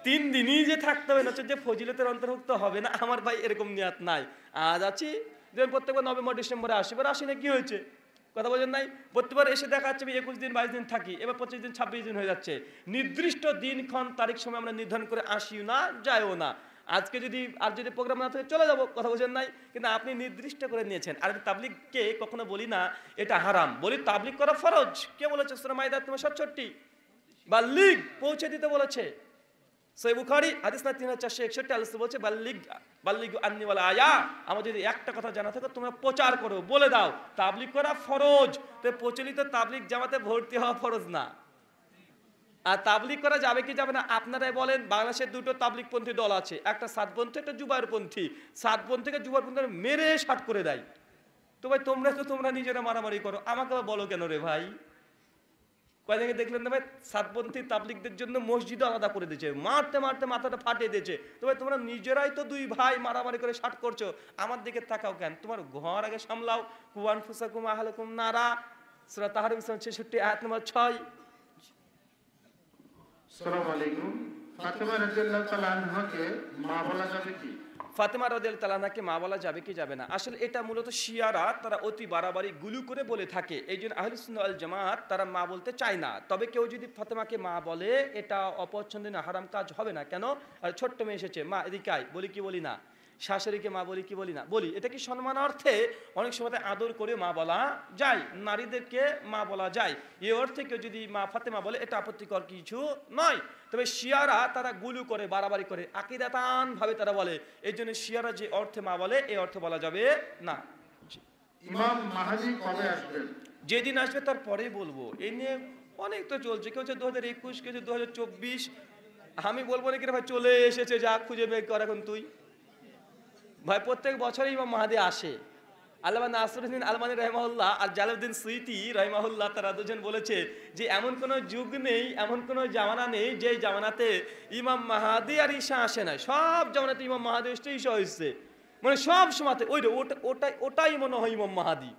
3 দিনই যে থাকতে হবে, না যে ফজিলতের অন্তর্ভুক্ত হবে না, আমার ভাই এরকম নিয়াত নাই। আজ আছি, যেমন প্রত্যেকবার নভেম্বর ডিসেম্বরে আসি, এবার আসি না, কি হয়েছে? কথা বলেন নাই? প্রত্যেকবার এসে দেখা যাচ্ছে 21 দিন, 22 দিন থাকি, এবার 25 দিন, 26 দিন হয়ে যাচ্ছে। নির্দিষ্ট দিনক্ষণ তারিখ সময় আমরা নির্ধারণ করে আসিও না, যাইও না। আজকে যদি প্রোগ্রাম না থাকে চলে যাবো, কথা বোঝেন নাই? কিন্তু আপনি নির্দিষ্ট করে নিয়েছেন। আর তাবলীগকে কখনো বলি না এটা হারাম, বলি তাবলীগ করা ফরজ। কে বলেছে? সূরা মাইদা 67, বাল্লিগ, পৌঁছে দিতে বলেছে। সহিহ বুখারী হাদিস না 3461 আল্লাহ বলছে বাল্লিগু আন্নী ওয়ালা আয়া, আমাদের যদি একটা কথা জানা থাকে তোমরা প্রচার করো, বলে দাও। তাবলীগ করা ফরজ। তো প্রচলিত তাবলীগ জামাতে ভর্তি হওয়া ফরজ না। আর তাবলীগ করা যাবে কি যাবে না আপনারাই বলেন। বাংলাদেশের 2টো তাবলীগপন্থী দল আছে, একটা সাতপন্থী, একটা জুবাইরপন্থী। সাতপন্থীকে জুবাইরপন্থী মেরে শাট করে দেয়। তো ভাই তোমরা নিজেরা মারামারি করো, আমাকে বলো কেন রে ভাই? কয়েকদিন দেখলেন না ভাই, সাতপন্থী তাবলীগদের জন্য মসজিদ আলাদা করে দিয়েছে, মারতে মাথাটা ফাটিয়ে দিয়েছে। তো ভাই তোমরা নিজেরাই তো 2 ভাই মারামারি করে শাট করছো, আমার দিকে তাকাও কেন? তোমার ঘর আগে সামলাও। কুয়ান ফুসাকুম আহলাকুম নারা, সূরা তাহরিম 66 আয়াত নম্বর 6। আসসালামু আলাইকুম। ফাতেমা রাদিয়াল্লাহু তাআলা আনহাকে মা বলা যাবে কি? ফাতেমা রাদিয়াল্লাহু তাআলা আনহাকে মা বলা যাবে কি যাবে না? আসলে এটা মূলত শিয়ারা তারা অতি বাড়াবাড়ি গুলু করে বলে থাকে। এই জন্য আহলুস সুন্নাহ ওয়াল জামাত তারা মা বলতে চায় না। তবে কেউ যদি ফাতেমাকে মা বলে, এটা অপছন্দনীয় হারাম কাজ হবে না। কেন? আর ছোট্ট মেয়ে এসেছে, মা এদিকে আয়, বলি কি বলি না? শাশুড়িকে মা বলি কি বলি না? বলি। এটা কি সম্মান অর্থে অনেক সময় আদর করে মা বলা যায়, নারীদেরকে মা বলা যায়। এই অর্থে কেউ যদি মা ফাতেমা বলে, এটা আপত্তিকর কিছু নয়। তবে শিয়ারা তারা গুলু করে, বাড়াবাড়ি করে, আকীদাতান ভাবে তারা বলে। এই জন্য শিয়ারা যে অর্থে মা বলে, এই অর্থে বলা যাবে না। ইমাম মাহদী কবে আসবেন? যেদিন আসবে তার পরেই বলবো। এই নিয়ে অনেক তো চলছে, কেউ হচ্ছে 2021, কেউ হচ্ছে 2024। আমি বলবো নাকি ভাই চলে এসেছে, যা খুঁজে বের কর এখন তুই। ভাই প্রত্যেক বছরই ইমাম মাহদী আসে। আল্লামা নাসিরউদ্দিন আলবানী রাহিমাহুল্লাহ আর জালালউদ্দিন সুয়ুতী রাহিমাহুল্লাহ তারা দুজন বলেছে যে এমন কোনো যুগ নেই, এমন কোনো জামানা নেই যে জামানাতে ইমাম মাহদী আর ঈসা আসে না। সব জামানাতে ইমাম মাহদী এসছে, ঈসা হয়েছে। মানে সব সময়তে ওটাই মনে হয় ইমাম মাহদী।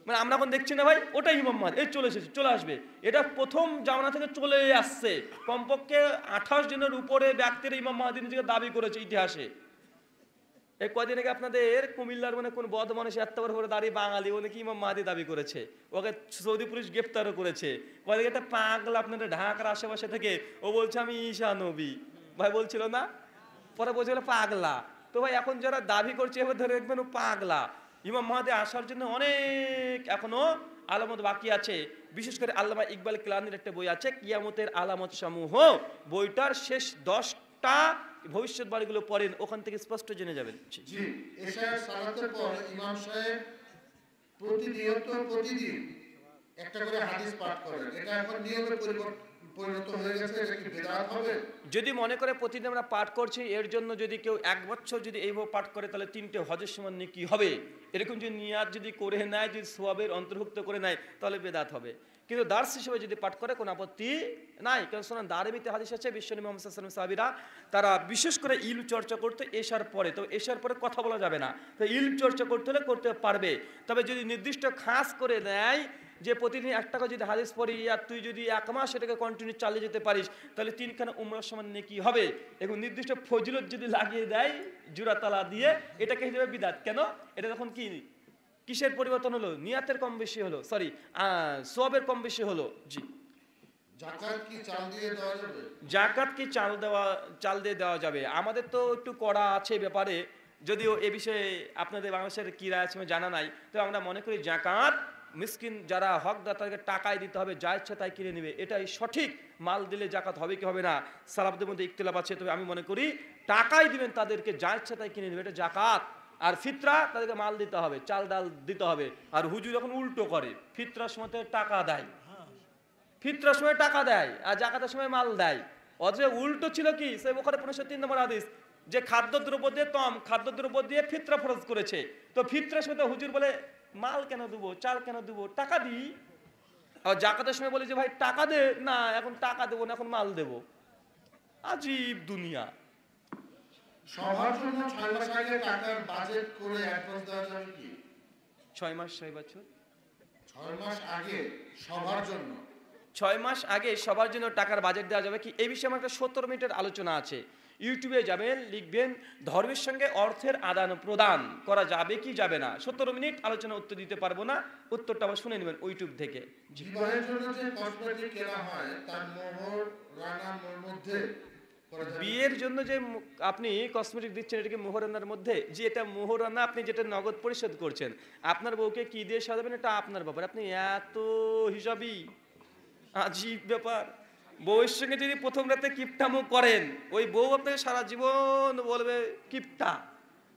মানে আমরা এখন দেখছি না ভাই, ওটাই ইমাম মাহদী, এই চলে এসেছে, চলে আসবে। এটা প্রথম জামানা থেকে চলে আসছে। কমপক্ষে 28 জনের উপরে ব্যক্তিরা ইমাম মাহদী নিজেকে দাবি করেছে ইতিহাসে। এই কদিন আগে আপনাদের কুমিল্লার মানে কোন বদ মানুষ এত বড় বড় দাঁড়িয়ে বাঙালি, ও নাকি ইমাম মাহদী দাবি করেছে, ওকে সৌদি পুলিশ গ্রেফতারও করেছে। কদিন একটা পাগলা আপনাদের ঢাকার আশেপাশে থেকে, ও বলছে আমি ঈসা নবী। ভাই বলছিল না, পরে বলছিল পাগলা। তো ভাই এখন যারা দাবি করছে এবার ধরে দেখবেন ও পাগলা। ইমাম মাহদী আসার জন্য অনেক এখনো আলামত বাকি আছে। বিশেষ করে আল্লামা ইকবাল কিলানির একটা বই আছে, কিয়ামতের আলামত সমূহ। বইটার শেষ 10টা ভবিষ্যৎবাণীগুলো পড়েন, ওখান থেকে স্পষ্ট জেনে যাবেন। জি, এশার সালাতের পর ইমাম সাহেব প্রতিদিন একটা করে হাদিস পাঠ করেন। এটা এখন নিয়মের পরিণত হয়ে গেছে, এটা কি বেদাত হবে? যদি মনে করে প্রতিদিন আমরা পাঠ করছি, এর জন্য যদি কেউ 1 বছর যদি এইভাবে পাঠ করে, তাহলে 3টে হজের সমান নেকি হবে। এরকম যদি নিয়াত যদি করে নেয়, যদি সওয়াবের অন্তর্ভুক্ত করে নেয়, তাহলে বেদাত হবে। কিন্তু দার্স হিসেবে যদি পাঠ করে কোনো আপত্তি নাই। কারণ শোনান, দারমিতে হাদিস আছে, বিশ্বনবী মুহাম্মদ সাল্লাল্লাহু আলাইহি ওয়াসাল্লাম সাহাবীরা তারা বিশেষ করে ইলম চর্চা করতে এশার পরে। তো এশার পরে কথা বলা যাবে না, তো ইলম চর্চা করতে হলে করতে পারবে। তবে যদি নির্দিষ্ট খাস করে দেয় যে প্রতিদিন 1 টাকা যদি হাদিস পড়ি, আর তুই যদি 1 মাস এটাকে কন্টিনিউ চালিয়ে যেতে পারিস, তাহলে 3খানা উমরার সমান নেকি হবে। এবং নির্দিষ্ট ফজিলত যদি লাগিয়ে দেয় জোড়া তালা দিয়ে, এটাকে হিসেবে বিদাত। কেন? এটা তখন কি কিসের পরিবর্তন হলো? নিয়াতের কম বেশি হলো, সরি সওয়াবের কম বেশি হলো। জি। যাকাত কি চাল দিয়ে দেওয়া যাবে? জাকাত কি চাল দিয়ে দেওয়া যাবে? আমাদের তো একটু কড়া আছে ব্যাপারে, যদিও এ বিষয়ে আপনাদের বাংলাদেশের কি রায় আছে জানা নাই। তো আমরা মনে করি জাকাত মিসকিন যারা হকদার তাদেরকে টাকায় দিতে হবে, যা ইচ্ছা তাই কিনে নেবে, এটাই সঠিক। মাল দিলে জাকাত হবে কি হবে না সালাফদের মধ্যে ইখতিলাফ আছে, তবে আমি মনে করি টাকাই দিবেন তাদেরকে, যা ইচ্ছা তাই কিনে নেবে, এটা জাকাত। আর ফিতরা তাদেরকে মাল দিতে হবে, চাল ডাল দিতে হবে। আর হুজুর যখন উল্টো করে, ফিতরার সময় টাকা দেয়, ফিতরার সময় টাকা দেয়, আর জাকাতের সময় মাল দেয়। অথচ উল্টো ছিল কি? সেই বুখারী 503 নম্বর হাদিস, যে খাদ্যদ্রব্য দিয়ে খাদ্যদ্রব্য দিয়ে ফিতরা ফরজ করেছে। তো ফিতরার সময় হুজুর বলে মাল কেন দেবো, চাল কেন দেবো, টাকা দিই। আর জাকাতের সময় বলে যে ভাই টাকা দে, না এখন টাকা দেবো না, এখন মাল দেবো। আজীব দুনিয়া। সবার জন্য 6 মাস আগে টাকার বাজেট করে অ্যাডভান্স দেওয়া যাবে কি? 6 মাস 6 বছর 6 মাস আগে সবার জন্য 6 মাস আগে সবার জন্য টাকার বাজেট দেওয়া যাবে কি? এই বিষয়ে আমার একটা 17 মিনিটের আলোচনা আছে। ইউটিউবে যাবেন, লিখবেন ধর্মের সঙ্গে অর্থের আদান প্রদান করা যাবে কি যাবে না। 17 মিনিট আলোচনা উত্তর দিতে পারবো না, উত্তরটা আবার শুনে নেবেন ইউটিউব থেকে। বিবাহের জন্য যে কসমেটিক কেনা হয় তার মোহর রানার মধ্যে করা যাবে? বিয়ের জন্য যে আপনি কসমেটিক দিচ্ছেন, এটাকে মোহরানার মধ্যে? যে এটা মোহরানা, আপনি যেটা নগদ পরিশোধ করছেন, আপনার বউকে কি দিয়ে সাজাবেন এটা আপনার ব্যাপার। আপনি এত হিসাবি, আজীব ব্যাপার। বউয়ের সঙ্গে যদি প্রথম রাতে কিপটামো করেন, ওই বউ আপনাকে সারা জীবন বলবে কিপটা।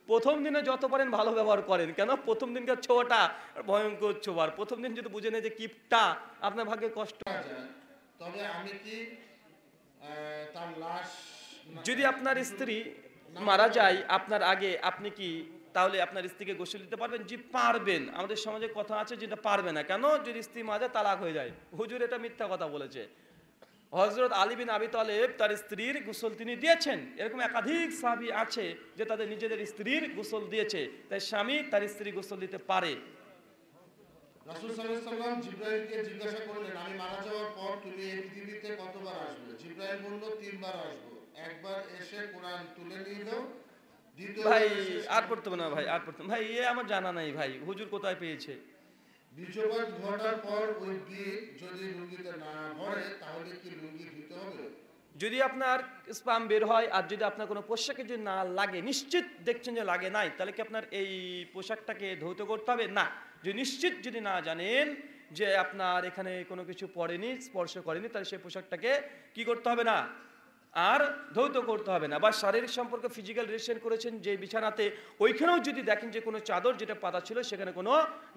প্রথম দিনে যত পারেন ভালো ব্যবহার করেন, কেন? প্রথম দিনকার ছোঁয়াটা ভয়ঙ্কর ছোঁয়া। প্রথম দিন যদি বুঝে নেয় যে কিপটা, আপনার ভাগ্যে কষ্ট। তবে আমি কি তার লাশ যদি আপনার স্ত্রী মারা যায় আপনার আগে, আপনি কি তাহলে আপনার স্ত্রীকে গোসল দিতে পারবেন? জি পারবেন। আমাদের সমাজে কথা আছে যেটা পারবে না। কেন? যদি স্ত্রী মারা যায় তালাক হয়ে যায়। হুজুর এটা মিথ্যা কথা বলেছে। হযরত আলী বিন আবি তালেব তার স্ত্রীর গোসল তিনি দিয়েছেন। এরকম একাধিক সাহাবী আছে যে তাদের নিজেদের স্ত্রীর গোসল দিয়েছে, তাই স্বামী তার স্ত্রী গোসল দিতে পারে। রাসূল সাল্লাল্লাহু আলাইহি ওয়াসাল্লাম জিবরাইলকে জিজ্ঞাসা করলেন, আমি মারা যাওয়ার পর তুমি এই পৃথিবীতে কতবার আসবে? জিবরাইল বলল 3 বার আসবো। একবার এসে কোরআন তুলে নিল, ভাই আর পড়তে হবে না ভাই, আর পড়তে ভাই, এ আমার জানা নাই ভাই, হুজুর কোথায় পেয়েছে। বীর্যপাত ঘটার পর ওই বীজ যদি লুঙ্গিতে না ভরে তাহলে কি লুঙ্গি ধুতে হবে? যদি আপনার স্পাম বের হয় আর যদি আপনার কোনো পোশাকে যদি না লাগে, নিশ্চিত দেখছেন যে লাগে নাই, তাহলে কি আপনার এই পোশাকটাকে ধৌত করতে হবে? না। যদি নিশ্চিত যদি না জানেন যে আপনার এখানে কোনো কিছু পড়েনি, স্পর্শ করেনি, তাহলে সেই পোশাকটাকে কি করতে হবে না, আর ধৌত করতে হবে না। বা শারীরিক সম্পর্কে ফিজিক্যাল রিলেশন করেছেন যে বিছানাতে, ওইখানেও যদি দেখেন যে কোনো চাদর যেটা পাতা ছিল সেখানে কোনো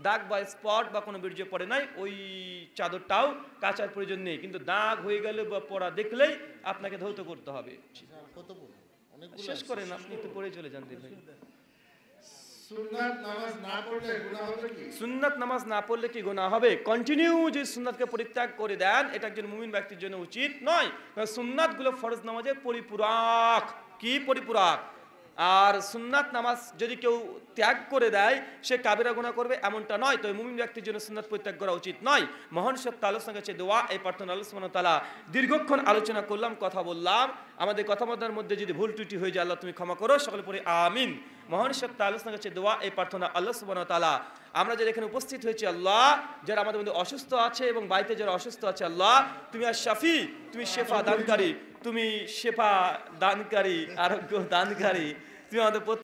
দাগ বা স্পট বা কোনো বীর্য পড়ে নাই, ওই চাদরটাও কাচার প্রয়োজন নেই। কিন্তু দাগ হয়ে গেলে বা পড়া দেখলেই আপনাকে ধৌত করতে হবে। শেষ করেন, আপনি তো পড়ে চলে যান ভাই। সুন্নাত নামাজ না পড়লে গুনাহ হবে কি? সুন্নাত নামাজ না পড়লে কি গুনাহ হবে? কন্টিনিউ যে সুন্নাতকে পরিত্যাগ করে দেন, এটা একজন মুমিন ব্যক্তির জন্য উচিত নয়। সুন্নাতগুলো ফরজ নামাজের পরিপূরক। কি পরিপূরক? আর সুন্নাত নামাজ যদি কেউ ত্যাগ করে দেয় সে কাবিরা গুনাহ করবে এমনটা নয়। তো মুমিন ব্যক্তির জন্য সুন্নাত পরিত্যাগ করা উচিত নয়। মহান সত্য আলোচনা কাছে দোয়া, এই প্রার্থনা আল্লাহ সুবহানাহু ওয়া তাআলা দীর্ঘক্ষণ আলোচনা করলাম, কথা বললাম, আমাদের কথাবার্তার মধ্যে যদি ভুল ত্রুটি হয়ে যায় আল্লাহ তুমি ক্ষমা করো, সকলে পড়ে আমিন। মহান সত্য আলোচনা কাছে দোয়া, এই প্রার্থনা আল্লাহ সুবহানাহু ওয়া তাআলা আমরা যারা এখানে উপস্থিত হয়েছি আল্লাহ, যারা আমাদের মধ্যে অসুস্থ আছে এবং বাড়িতে যারা অসুস্থ আছে আল্লাহ তুমি আর শাফি, তুমি শেফা দানকারী, তুমি শেফা দানকারী, আরোগ্য দানকারী, তুমি আমাদের